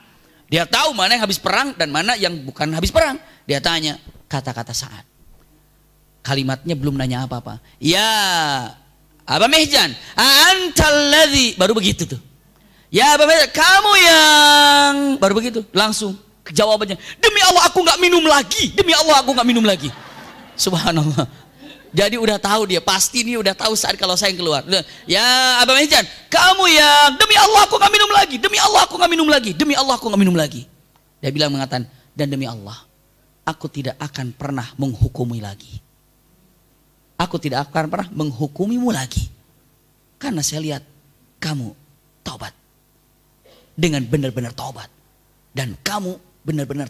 Dia tahu mana yang habis perang dan mana yang bukan habis perang. Dia tanya kata-kata Sa'ad. Kalimatnya belum nanya apa-apa. Ya Abu Mihjan, antal ladzi, baru begitu tuh. Ya Abu Mihjan, kamu yang, baru begitu langsung jawabannya, demi Allah aku nggak minum lagi, demi Allah aku nggak minum lagi. Subhanallah. Jadi udah tahu dia, pasti nih udah tahu saat kalau saya yang keluar. Ya Abu Mihjan, kamu yang, demi Allah aku nggak minum lagi, demi Allah aku nggak minum lagi, demi Allah aku nggak minum lagi. Dia bilang mengatakan, dan demi Allah aku tidak akan pernah menghukumi lagi. Aku tidak akan pernah menghukumimu lagi. Karena saya lihat kamu taubat. Dengan benar-benar taubat. Dan kamu benar-benar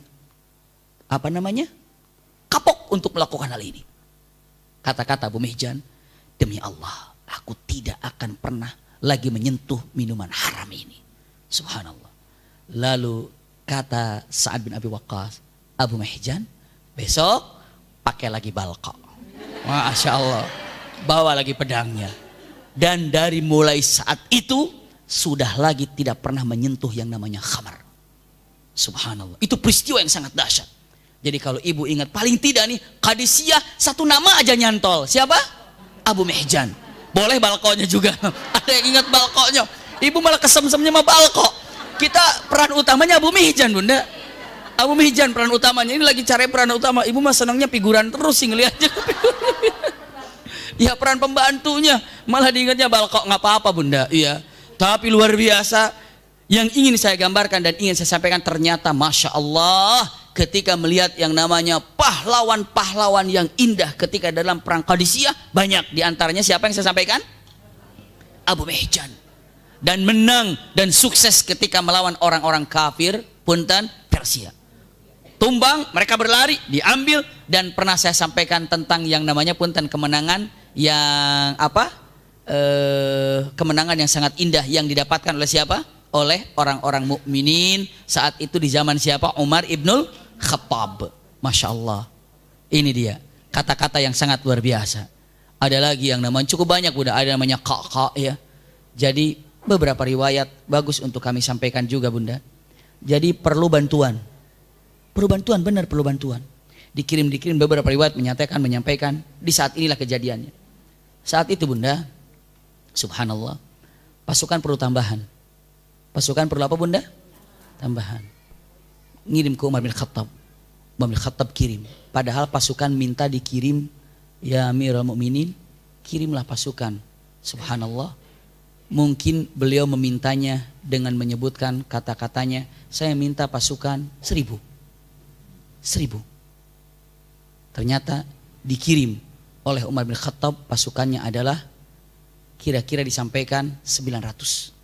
kapok untuk melakukan hal ini. Kata-kata Abu Mihjan, demi Allah, aku tidak akan pernah lagi menyentuh minuman haram ini. Subhanallah. Lalu kata Sa'ad bin Abi Waqqas, Abu Mihjan, besok pakai lagi balqa. Masya Allah. Bawa lagi pedangnya. Dan dari mulai saat itu, sudah lagi tidak pernah menyentuh yang namanya khamar. Subhanallah. Itu peristiwa yang sangat dahsyat. Jadi kalau ibu ingat, paling tidak nih, Qadisiyah satu nama aja nyantol. Siapa? Abu Mihjan. Boleh balkonya juga. Ada yang ingat balkonya. Ibu malah kesem-semnya sama balko. Kita peran utamanya Abu Mihjan, Bunda. Abu Mihjan peran utamanya. Ini lagi cari peran utama. Ibu mah senangnya figuran terus sih ngeliatnya. Ya peran pembantunya. Malah diingatnya balko. Nggak apa-apa, Bunda. Iya. Tapi luar biasa. Yang ingin saya gambarkan dan ingin saya sampaikan, ternyata Masya Allah, ketika melihat yang namanya pahlawan-pahlawan yang indah ketika dalam perang Qadisiyah, banyak diantaranya siapa yang saya sampaikan? Abu Mihjan. Dan menang dan sukses ketika melawan orang-orang kafir punten Persia. Tumbang, mereka berlari, diambil, dan pernah saya sampaikan tentang yang namanya punten kemenangan yang kemenangan yang sangat indah yang didapatkan oleh siapa? Oleh orang-orang mukminin saat itu di zaman siapa? Umar ibnul Khattab. Masya Allah. Ini dia kata-kata yang sangat luar biasa. Ada lagi yang namanya cukup banyak, Bunda. Ada namanya kakak ya. Jadi beberapa riwayat bagus untuk kami sampaikan juga, Bunda. Jadi perlu bantuan. Perlu bantuan, benar perlu bantuan. Dikirim beberapa riwayat menyampaikan di saat inilah kejadiannya. Saat itu, Bunda, subhanallah, pasukan perlu tambahan. Pasukan perlu apa, Bunda? Tambahan. Ngirim ke Umar bin Khattab. Umar bin Khattab kirim. Padahal pasukan minta dikirim, ya Amirul Mukminin, kirimlah pasukan. Subhanallah. Mungkin beliau memintanya dengan menyebutkan kata-katanya, saya minta pasukan 1000. Ternyata dikirim oleh Umar bin Khattab, pasukannya adalah kira-kira disampaikan 900.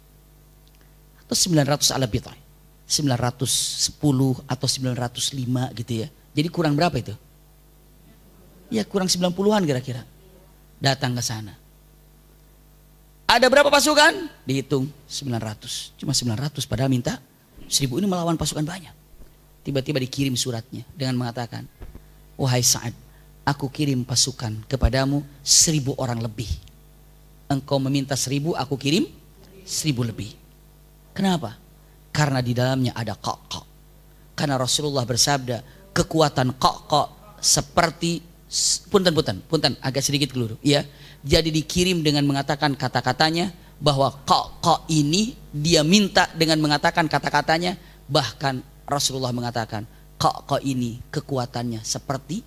Atau 900 ala bid'ah. 910 atau 905 gitu ya. Jadi kurang berapa itu? Ya kurang 90-an kira-kira. Datang ke sana. Ada berapa pasukan? Dihitung 900. Cuma 900 padahal minta 1000. Ini melawan pasukan banyak. Tiba-tiba dikirim suratnya dengan mengatakan, wahai Sa'ad, aku kirim pasukan kepadamu 1000 orang lebih. Engkau meminta 1000, aku kirim 1000 lebih. Kenapa? Karena di dalamnya ada Qaqa. Karena Rasulullah bersabda, kekuatan Qaqa seperti punten agak sedikit keliru ya. Jadi dikirim dengan mengatakan kata-katanya bahwa Qaqa ini dia minta dengan mengatakan kata-katanya, bahkan Rasulullah mengatakan Qaqa ini kekuatannya seperti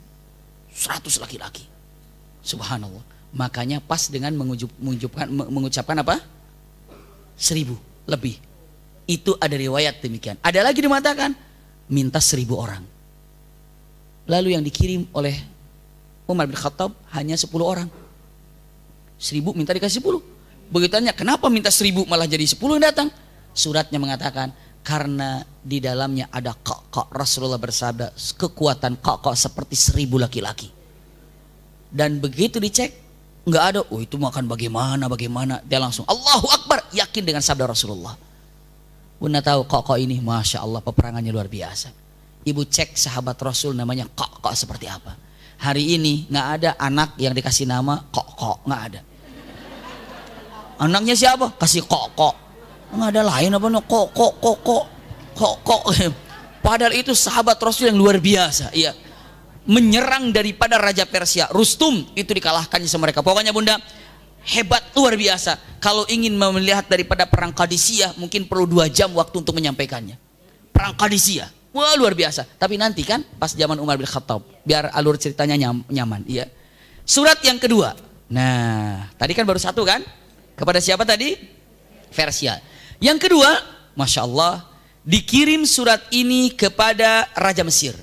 100 laki-laki. Subhanallah. Makanya pas dengan mengucapkan apa? 1000 lebih. Itu ada riwayat demikian. Ada lagi dimatakan minta 1000 orang. Lalu yang dikirim oleh Umar bin Khattab hanya 10 orang. 1000 minta dikasih 10. Begitu tanya, kenapa minta 1000 malah jadi 10 yang datang? Suratnya mengatakan karena di dalamnya ada Qaqa. Rasulullah bersabda kekuatan Qaqa seperti 1000 laki-laki. Dan begitu dicek nggak ada. Oh itu makan bagaimana. Dia langsung Allahu Akbar, yakin dengan sabda Rasulullah. Bunda tahu Qaqa ini, Masya Allah, peperangannya luar biasa. Ibu cek sahabat Rasul namanya Qaqa seperti apa. Hari ini nggak ada anak yang dikasih nama Qaqa, nggak ada. Anaknya siapa? Kasih Qaqa. Nggak ada lain apa no Qaqa. Padahal itu sahabat Rasul yang luar biasa. Iya. Menyerang daripada Raja Persia, Rustum, itu dikalahkannya sama mereka. Pokoknya Bunda, hebat luar biasa. Kalau ingin melihat daripada perang Qadisiyah mungkin perlu 2 jam waktu untuk menyampaikannya. Perang Qadisiyah, wah luar biasa. Tapi nanti kan pas zaman Umar bin Khattab, biar alur ceritanya nyaman. Iya. Surat yang kedua. Nah, tadi kan baru 1 kan? Kepada siapa tadi? Persia. Yang kedua, Masya Allah, dikirim surat ini kepada Raja Mesir.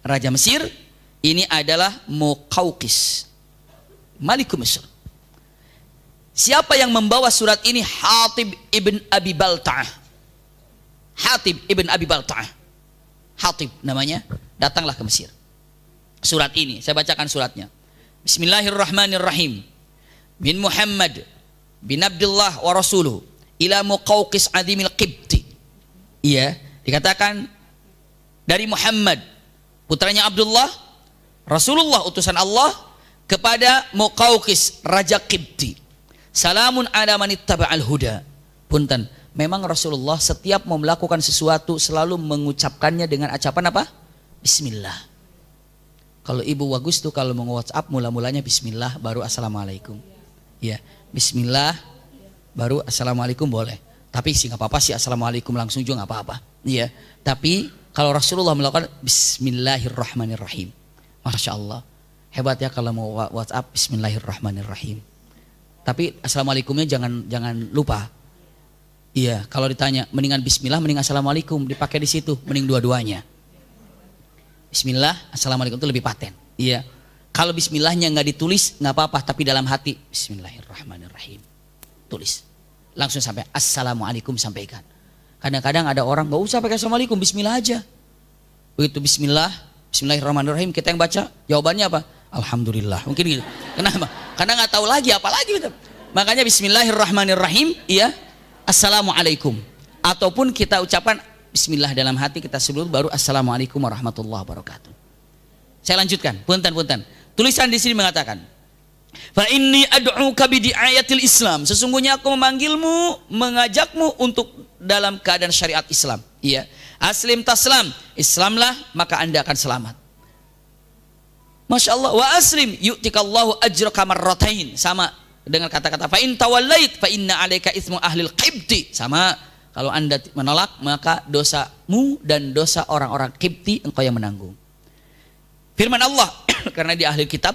raja Mesir. Ini adalah Muqawqis, Malikum Mesir. Siapa yang membawa surat ini? Hatib ibn Abi Balta'ah. Hatib ibn Abi Balta'ah. Hatib namanya, datanglah ke Mesir. Surat ini, saya bacakan suratnya. Bismillahirrahmanirrahim. Bin Muhammad bin Abdullah wa Rasuluh ila Muqawqis Adhimil Qibti. Iya, dikatakan dari Muhammad, putranya Abdullah, Rasulullah utusan Allah, kepada Muqawqis Raja Qibti. Salamun ala man ittaba'al huda. Punten, memang Rasulullah setiap mau melakukan sesuatu selalu mengucapkannya dengan ucapan apa? Bismillah. Kalau Ibu Wagus tuh kalau mau WhatsApp mula-mulanya Bismillah baru Assalamualaikum. Ya, Bismillah baru Assalamualaikum boleh. Tapi sih nggak apa-apa sih Assalamualaikum langsung juga nggak apa-apa. Iya. Tapi kalau Rasulullah melakukan Bismillahirrahmanirrahim. Masya Allah. Hebat ya kalau mau WhatsApp Bismillahirrahmanirrahim. Tapi Assalamualaikumnya jangan lupa. Iya, kalau ditanya mendingan Bismillah, mending Assalamualaikum, dipakai di situ, mending dua-duanya. Bismillah, Assalamualaikum itu lebih paten. Iya. Kalau Bismillahnya nggak ditulis nggak apa-apa, tapi dalam hati Bismillahirrahmanirrahim, tulis. Langsung sampai Assalamualaikum sampaikan. Kadang-kadang ada orang nggak usah pakai Assalamualaikum, Bismillah aja. Begitu Bismillah, Bismillahirrahmanirrahim, kita yang baca, jawabannya apa? Alhamdulillah. Mungkin gitu. Kenapa? Karena nggak tahu lagi apa lagi. Makanya Bismillahirrahmanirrahim, iya, Assalamualaikum. Ataupun kita ucapan Bismillah dalam hati kita sebelum baru Assalamualaikum warahmatullahi wabarakatuh. Saya lanjutkan. Punten. Tulisan di sini mengatakan, fa inni ad'uka bi di'ayatil Islam. Sesungguhnya aku memanggilmu, mengajakmu untuk dalam keadaan syariat Islam. Iya. Aslim taslam. Islamlah maka Anda akan selamat. Masya Allah. Wa aslim yu'tikallahu ajraka marratain. Sama dengan kata-kata fa in tawallait fa inna 'alaika itsmu ahlil qibti. Sama, kalau Anda menolak maka dosamu dan dosa orang-orang Qibti engkau yang menanggung. Firman Allah karena di ahli kitab,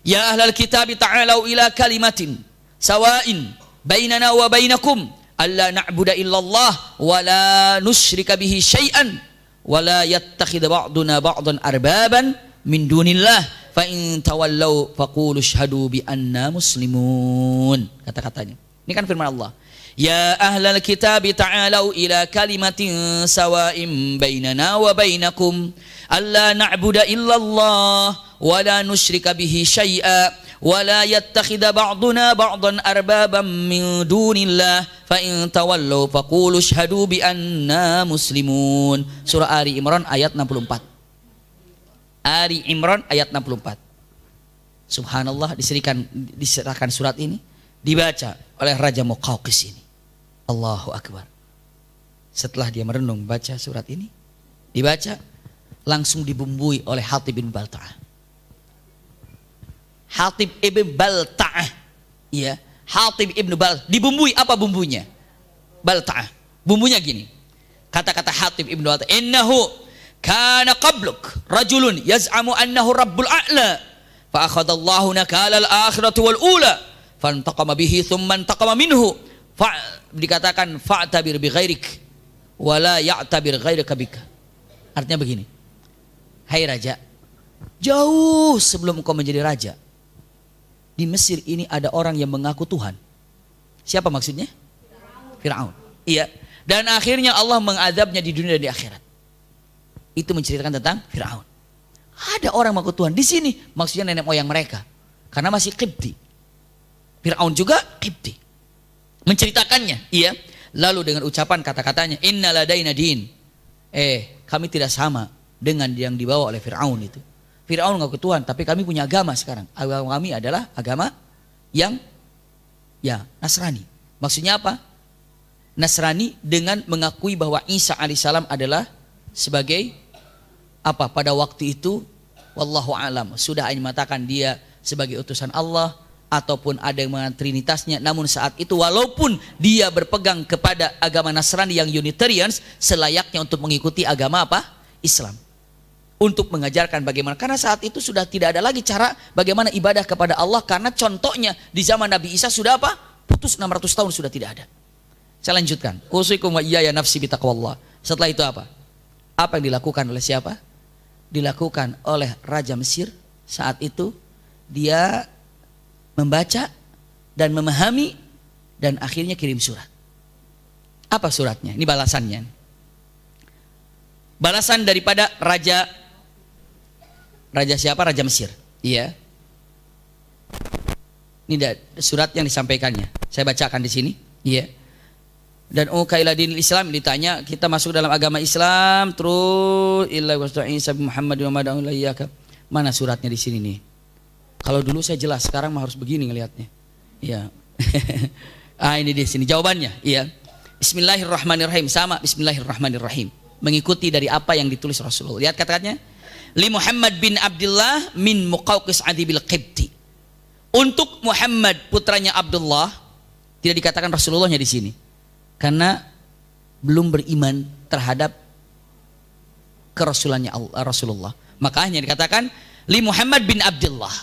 ya ahlal kitab ta'alau ila kalimatin sawa'in bainana wa bainakum alla na'budu illallah wa la nusyrika bihi syai'an wa la yattakhidha ba'duna ba'dan arbaban min dunillah fa in tawallau faqulu syhadu bi anna muslimun. Kata-katanya. Ini kan firman Allah. Ya ahlal kitab ta'alau ila kalimatin sawa'in bainana wa bainakum alla na'budu illallah wa la nusyrika bihi syai'a wa la yattakhidha ba'duna ba'dan arbaban min dunillah fa in tawallau faqulu syhadu bi anna muslimun. Surah Ali Imran ayat 64. Ali Imran ayat 64. Subhanallah, diserahkan surat ini, dibaca oleh Raja Muqawqis ini. Allahu Akbar. Setelah dia merenung baca surat ini, dibaca, langsung dibumbui oleh Hatib bin Balta'ah. Hatib ibn Balta'ah, ya, Hatib ibn Balta'ah. Dibumbui apa bumbunya? Balta'ah. Bumbunya gini. Kata-kata Hatib ibn Balta'ah, innahu kana qabluk rajulun yaz'amu annahu rabbul a'la fa akhadallahu nakala al-akhirati wal ula fantaqama bihi thumma intaqama minhu. Dikatakan fa'tabir bi ghairik wa la ya'tabir ghairaka bika. Artinya begini. Hai raja, jauh sebelum engkau menjadi raja, di Mesir ini ada orang yang mengaku Tuhan. Siapa maksudnya? Fir'aun. Iya. Dan akhirnya Allah mengadabnya di dunia dan di akhirat. Itu menceritakan tentang Fir'aun. Ada orang mengaku Tuhan. Di sini maksudnya nenek moyang mereka. Karena masih Qibti. Fir'aun juga Qibti. Menceritakannya. Iya. Lalu dengan ucapan kata-katanya, inna ladaina din. Kami tidak sama dengan yang dibawa oleh Fir'aun itu. Fir'aun mengaku Tuhan, tapi kami punya agama sekarang. Agama kami adalah agama yang ya Nasrani. Maksudnya apa? Nasrani dengan mengakui bahwa Isa alaihissalam adalah sebagai apa pada waktu itu, wallahu alam, sudah menyatakan dia sebagai utusan Allah ataupun ada yang mengatakan trinitasnya. Namun saat itu walaupun dia berpegang kepada agama Nasrani yang Unitarians, selayaknya untuk mengikuti agama apa? Islam. Untuk mengajarkan bagaimana, karena saat itu sudah tidak ada lagi cara bagaimana ibadah kepada Allah, karena contohnya di zaman Nabi Isa sudah apa? Putus 600 tahun sudah tidak ada. Saya lanjutkan. Usikum wa iyaya nafsi bitaqwallah. Setelah itu apa? Apa yang dilakukan oleh siapa? dilakukan oleh Raja Mesir saat itu. Dia membaca dan memahami dan akhirnya kirim surat. Apa suratnya? Ini balasannya. Balasan daripada Raja siapa? Raja Mesir. Iya. Ini surat yang disampaikannya. Saya bacakan di sini. Iya. Dan ukaila dinil Islam, ditanya kita masuk dalam agama Islam terus illa wasta'isa bi Muhammad wa mada'u ilayyaka. Mana suratnya di sini nih? Kalau dulu saya jelas, sekarang mah harus begini ngelihatnya. Iya. Ini di sini jawabannya. Iya. Bismillahirrahmanirrahim. Sama Bismillahirrahmanirrahim. Mengikuti dari apa yang ditulis Rasulullah. Lihat kata-katanya. Li Muhammad bin Abdullah min Muqawqis Adibil Qibti. Untuk Muhammad putranya Abdullah, tidak dikatakan Rasulullahnya di sini. Karena belum beriman terhadap kerasulannya Rasulullah. Makanya dikatakan li Muhammad bin Abdullah.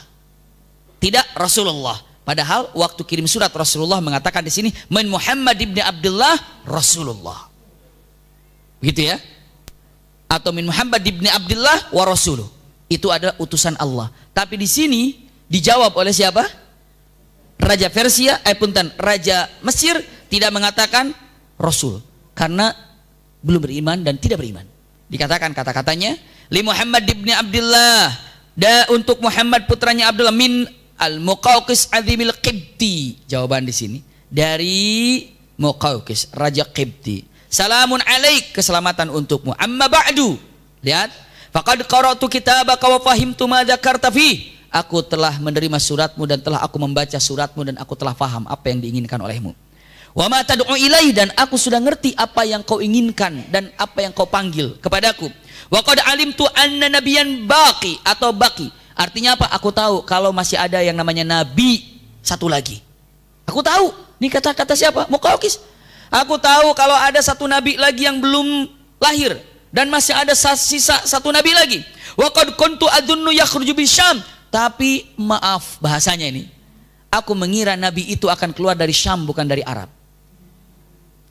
Tidak Rasulullah. Padahal waktu kirim surat Rasulullah mengatakan di sini min Muhammad ibn Abdullah Rasulullah. Begitu ya? Atau min Muhammad ibn Abdullah wa Rasuluh. Itu adalah utusan Allah. Tapi di sini dijawab oleh siapa? Raja Persia, Raja Mesir tidak mengatakan Rasul karena belum beriman dan tidak beriman. Dikatakan kata-katanya li Muhammad ibn Abdullah, untuk Muhammad putranya Abdullah min Al-Muqawqis Azimil Qibti. Jawaban di sini dari Muqawqis Raja Qibti. Salamun alaik, keselamatan untukmu. Amma ba'du. Lihat, faqad qara'tu kitabaka wa fahimtu ma dzakarta fi. Aku telah menerima suratmu dan telah aku membaca suratmu dan aku telah faham apa yang diinginkan olehmu. Wa ma tad'u ilaih, dan aku sudah ngerti apa yang kau inginkan dan apa yang kau panggil kepadaku. Wa qad alimtu anna nabiyyan baqi atau baqi. Artinya apa? Aku tahu kalau masih ada yang namanya nabi satu lagi. Aku tahu. Ini kata-kata siapa? Muqawqis. Aku tahu kalau ada satu nabi lagi yang belum lahir dan masih ada sisa satu nabi lagi. Wa qad kuntu adunnu yakhruju bisyam. Tapi maaf bahasanya ini. Aku mengira nabi itu akan keluar dari Syam, bukan dari Arab.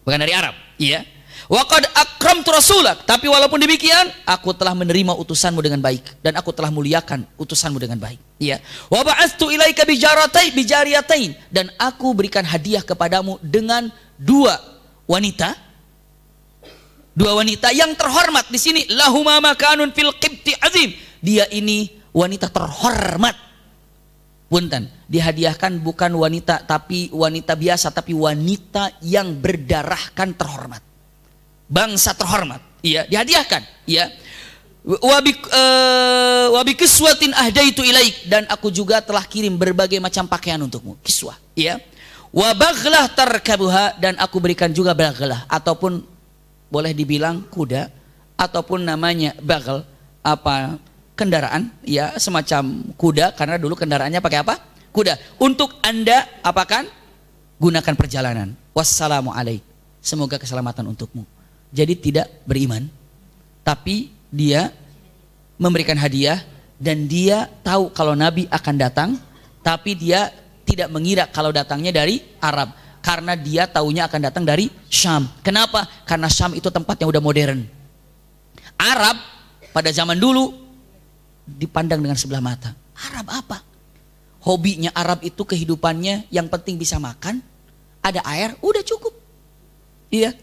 Bukan dari Arab. Iya. Wa qad akramtu rasulak, tapi walaupun demikian aku telah menerima utusanmu dengan baik dan aku telah muliakan utusanmu dengan baik. Iya. Wa ba'atstu ilaika bijariyatain, dan aku berikan hadiah kepadamu dengan dua wanita yang terhormat di sini. Lahuma makanun fil qibti azim. Dia ini wanita terhormat. Punten, dihadiahkan bukan wanita tapi wanita biasa, tapi wanita yang berdarahkan terhormat. Bangsa terhormat, iya, dihadiahkan, iya. Wabi kiswatin ahdaitu ilaik, dan aku juga telah kirim berbagai macam pakaian untukmu, kiswah, iya. Wabaghlah tarkabuha, dan aku berikan juga baghlah, ataupun boleh dibilang kuda, ataupun namanya baghl, apa kendaraan, ya, semacam kuda, karena dulu kendaraannya pakai apa? Kuda. Untuk Anda apakan? Gunakan perjalanan. Wassalamualaikum. Semoga keselamatan untukmu. Jadi tidak beriman, tapi dia memberikan hadiah dan dia tahu kalau Nabi akan datang, tapi dia tidak mengira kalau datangnya dari Arab, karena dia taunya akan datang dari Syam. Kenapa? Karena Syam itu tempat yang udah modern. Arab pada zaman dulu dipandang dengan sebelah mata. Arab apa? Hobinya Arab itu kehidupannya yang penting bisa makan, ada air, udah cukup. Iya.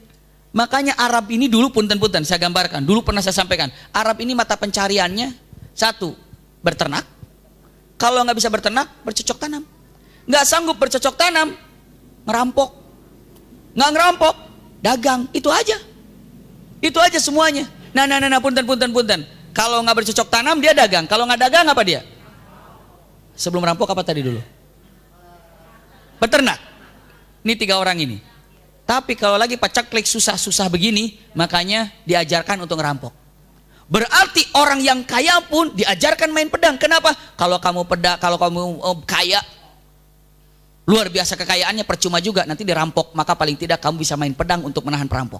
Makanya Arab ini dulu punten-punten saya gambarkan, dulu pernah saya sampaikan, Arab ini mata pencariannya satu, berternak. Kalau nggak bisa berternak, bercocok tanam. Nggak sanggup bercocok tanam, ngerampok. Nggak ngerampok, dagang, itu aja. Itu aja semuanya. Nah, punten. Kalau nggak bercocok tanam dia dagang, kalau nggak dagang apa dia? Sebelum rampok apa tadi dulu? Beternak. Ini 3 orang ini. Tapi kalau lagi pacaklik susah-susah begini, makanya diajarkan untuk ngerampok. Berarti orang yang kaya pun diajarkan main pedang. Kenapa? Kalau kamu kaya, luar biasa kekayaannya, percuma juga nanti dirampok. Maka paling tidak kamu bisa main pedang untuk menahan perampok.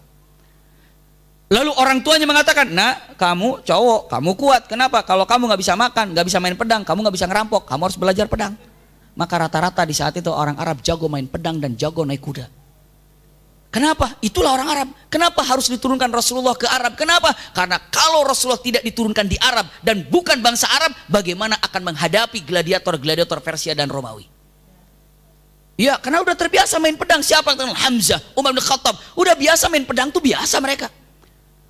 Lalu orang tuanya mengatakan, nah kamu cowok, kamu kuat. Kenapa? Kalau kamu nggak bisa makan, nggak bisa main pedang, kamu nggak bisa ngerampok, kamu harus belajar pedang. Maka rata-rata di saat itu orang Arab jago main pedang dan jago naik kuda. Kenapa? Itulah orang Arab. Kenapa harus diturunkan Rasulullah ke Arab? Kenapa? Karena kalau Rasulullah tidak diturunkan di Arab dan bukan bangsa Arab, bagaimana akan menghadapi gladiator-gladiator Persia dan Romawi? Ya, karena udah terbiasa main pedang. Siapa yang tahu? Hamzah, Umar bin Khattab. Udah biasa main pedang tuh biasa mereka.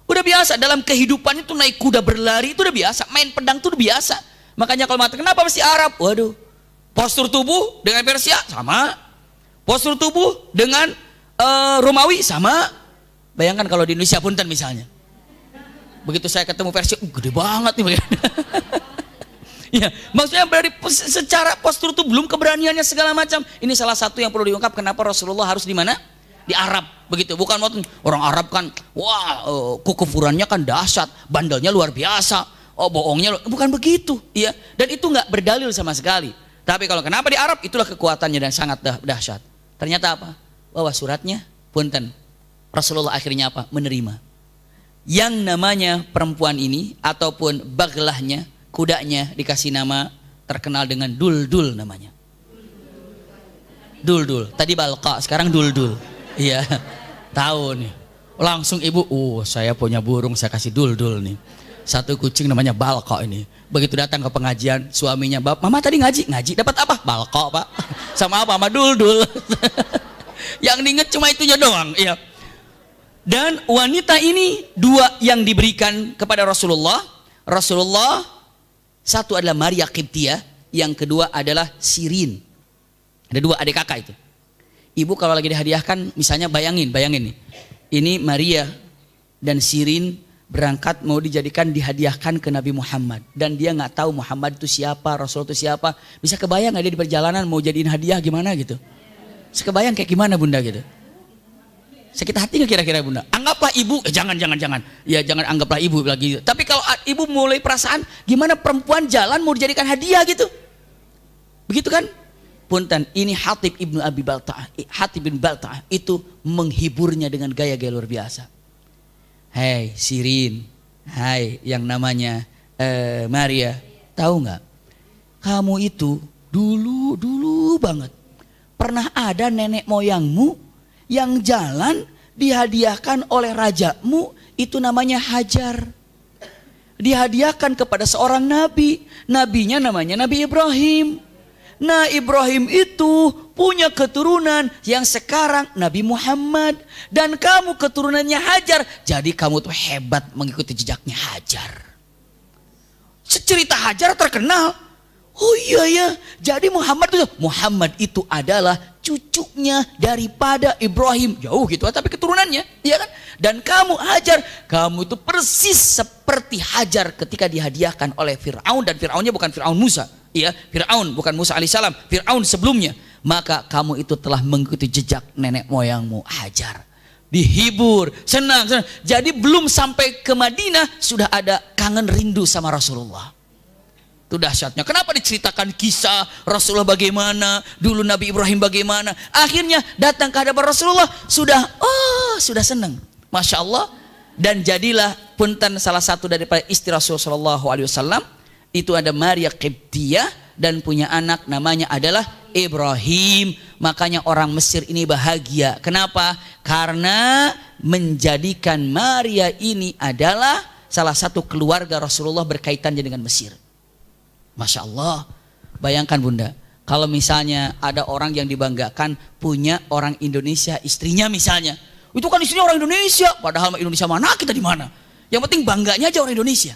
Udah biasa dalam kehidupan itu naik kuda berlari itu udah biasa. Main pedang tuh udah biasa. Makanya kalau mati, kenapa mesti Arab? Waduh. Postur tubuh dengan Persia sama. Postur tubuh dengan Romawi sama. Bayangkan kalau di Indonesia punten misalnya. Begitu saya ketemu Persia, gede banget nih. Ya, maksudnya dari secara postur itu belum keberaniannya segala macam. Ini salah satu yang perlu diungkap kenapa Rasulullah harus di mana? Di Arab, begitu. Bukan orang Arab kan, wah, kekufurannya kan dahsyat, bandelnya luar biasa, bohongnya, bukan begitu, ya. Dan itu nggak berdalil sama sekali. Tapi kalau kenapa di Arab, itulah kekuatannya dan sangat dahsyat. Ternyata apa? Bahwa suratnya, punten, Rasulullah akhirnya apa? Menerima. Yang namanya perempuan ini ataupun baglahnya, kudanya dikasih nama terkenal dengan Duldul namanya. Duldul. Tadi Balqa, sekarang Duldul. Iya. Tahu nih. Langsung ibu, saya punya burung, saya kasih Duldul nih. Satu kucing namanya Balqa ini. Begitu datang ke pengajian, suaminya, "Mama tadi ngaji, dapat apa?" "Balqa, Pak." Sama apa? Sama Duldul. Yang diingat cuma itunya doang, iya. Dan wanita ini dua yang diberikan kepada Rasulullah. Satu adalah Maria Qibtiyah, yang kedua adalah Sirin. Ada dua adik kakak itu. Ibu kalau lagi dihadiahkan, misalnya bayangin nih. Ini Maria dan Sirin berangkat mau dihadiahkan ke Nabi Muhammad. Dan dia nggak tahu Muhammad itu siapa, Rasul itu siapa. Bisa kebayang nggak dia di perjalanan mau jadiin hadiah gimana gitu? Sekebayang kayak gimana bunda gitu? Sakit hati nggak kira-kira bunda? Anggaplah ibu, jangan. Ya jangan anggaplah ibu lagi. Tapi kalau ibu mulai perasaan, gimana perempuan jalan mau dijadikan hadiah gitu? Begitu kan? Punten, ini Hatib ibn Balta'ah itu menghiburnya dengan gaya-gaya luar biasa. Hei Sirin, hai yang namanya Maria, tahu nggak? Kamu itu dulu banget pernah ada nenek moyangmu yang jalan dihadiahkan oleh rajamu, itu namanya Hajar. Dihadiahkan kepada seorang nabi. Nabinya namanya Nabi Ibrahim. Nah, Ibrahim itu punya keturunan yang sekarang Nabi Muhammad. Dan kamu keturunannya Hajar. Jadi kamu tuh hebat mengikuti jejaknya Hajar. Cerita Hajar terkenal. Oh iya ya, jadi Muhammad itu adalah cucunya daripada Ibrahim. Jauh gitu, tapi keturunannya, ya kan? Dan kamu Hajar, kamu itu persis seperti Hajar ketika dihadiahkan oleh Fir'aun. Dan Fir'aunnya bukan Fir'aun Musa, ya, Fir'aun bukan Musa alaihissalam, Fir'aun sebelumnya. Maka kamu itu telah mengikuti jejak nenek moyangmu Hajar. Dihibur, senang. Jadi belum sampai ke Madinah sudah ada kangen rindu sama Rasulullah. Itu dahsyatnya. Kenapa diceritakan kisah Rasulullah bagaimana, dulu Nabi Ibrahim bagaimana. Akhirnya datang ke hadapan Rasulullah, sudah senang. Masya Allah. Dan jadilah punten salah satu daripada istri Rasulullah SAW. Itu ada Maria Qibtiyah dan punya anak namanya adalah Ibrahim. Makanya orang Mesir ini bahagia. Kenapa? Karena menjadikan Maria ini adalah salah satu keluarga Rasulullah berkaitannya dengan Mesir. Masya Allah. Bayangkan bunda, kalau misalnya ada orang yang dibanggakan punya orang Indonesia istrinya misalnya, itu kan istrinya orang Indonesia, padahal Indonesia mana, kita di mana. Yang penting bangganya aja orang Indonesia.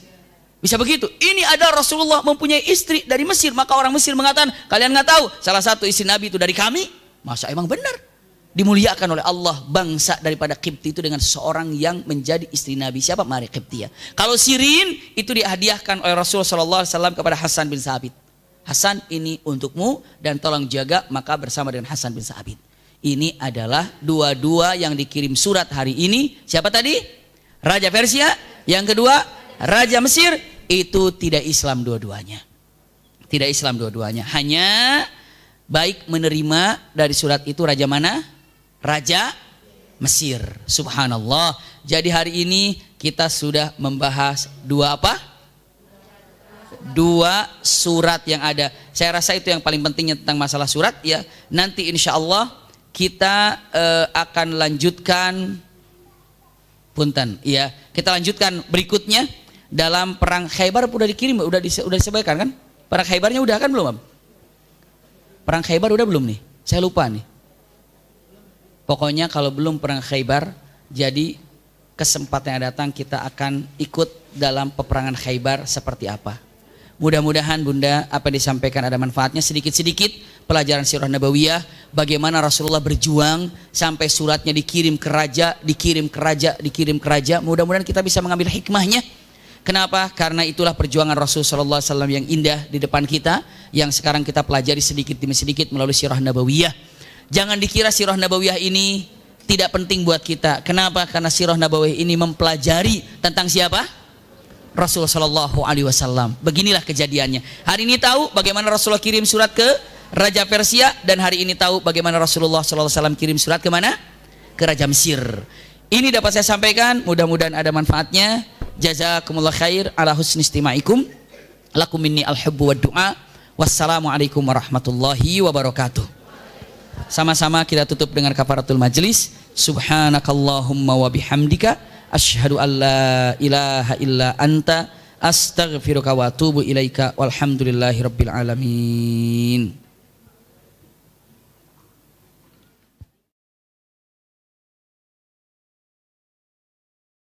Bisa begitu. Ini ada Rasulullah mempunyai istri dari Mesir, maka orang Mesir mengatakan, kalian nggak tahu salah satu istri Nabi itu dari kami. Masa emang benar? Dimuliakan oleh Allah bangsa daripada Qibti itu dengan seseorang yang menjadi istri Nabi. Siapa? Maria Qibtiyah. Kalau Sirin itu dihadiahkan oleh Rasulullah SAW kepada Hasan bin Sabit. Hasan, ini untukmu dan tolong jaga, maka bersama dengan Hasan bin Sabit. Ini adalah dua-dua yang dikirim surat hari ini. Siapa tadi? Raja Persia. Yang kedua Raja Mesir. Itu tidak Islam dua-duanya. Tidak Islam dua-duanya. Hanya baik menerima dari surat itu raja mana? Raja Mesir. Subhanallah. Jadi hari ini kita sudah membahas dua apa? Dua surat yang ada. Saya rasa itu yang paling pentingnya tentang masalah surat ya. Nanti insya Allah kita akan lanjutkan punten, ya. Kita lanjutkan berikutnya dalam perang Khaybar. Udah dikirim, udah disebarkan kan? Perang Khaybarnya udah kan belum, Om? Perang Khaybar udah belum nih? Saya lupa nih. Pokoknya kalau belum perang Khaybar, jadi kesempatan yang datang kita akan ikut dalam peperangan Khaybar seperti apa. Mudah-mudahan Bunda apa yang disampaikan ada manfaatnya, sedikit-sedikit pelajaran sirah nabawiyah, bagaimana Rasulullah berjuang sampai suratnya dikirim ke raja, dikirim ke raja. Mudah-mudahan kita bisa mengambil hikmahnya. Kenapa? Karena itulah perjuangan Rasulullah SAW yang indah di depan kita, yang sekarang kita pelajari sedikit demi sedikit melalui sirah nabawiyah. Jangan dikira sirah nabawiyah ini tidak penting buat kita. Kenapa? Karena sirah nabawiyah ini mempelajari tentang siapa? Rasulullah Shallallahu Alaihi Wasallam. Beginilah kejadiannya. Hari ini tahu bagaimana Rasulullah kirim surat ke Raja Persia, dan hari ini tahu bagaimana Rasulullah Shallallahu Alaihi Wasallam kirim surat ke mana? Ke Raja Mesir. Ini dapat saya sampaikan. Mudah-mudahan ada manfaatnya. Jazakumullah khair ala husni istimaikum. Lakum minni al-hubbu wa du'a. Wassalamualaikum warahmatullahi wabarakatuh. Sama-sama kita tutup dengan kafaratul majlis. Subhanakallahumma wa bihamdika asyhadu an la ilaha illa anta astaghfiruka wa atubu ilaika walhamdulillahi rabbil alamin.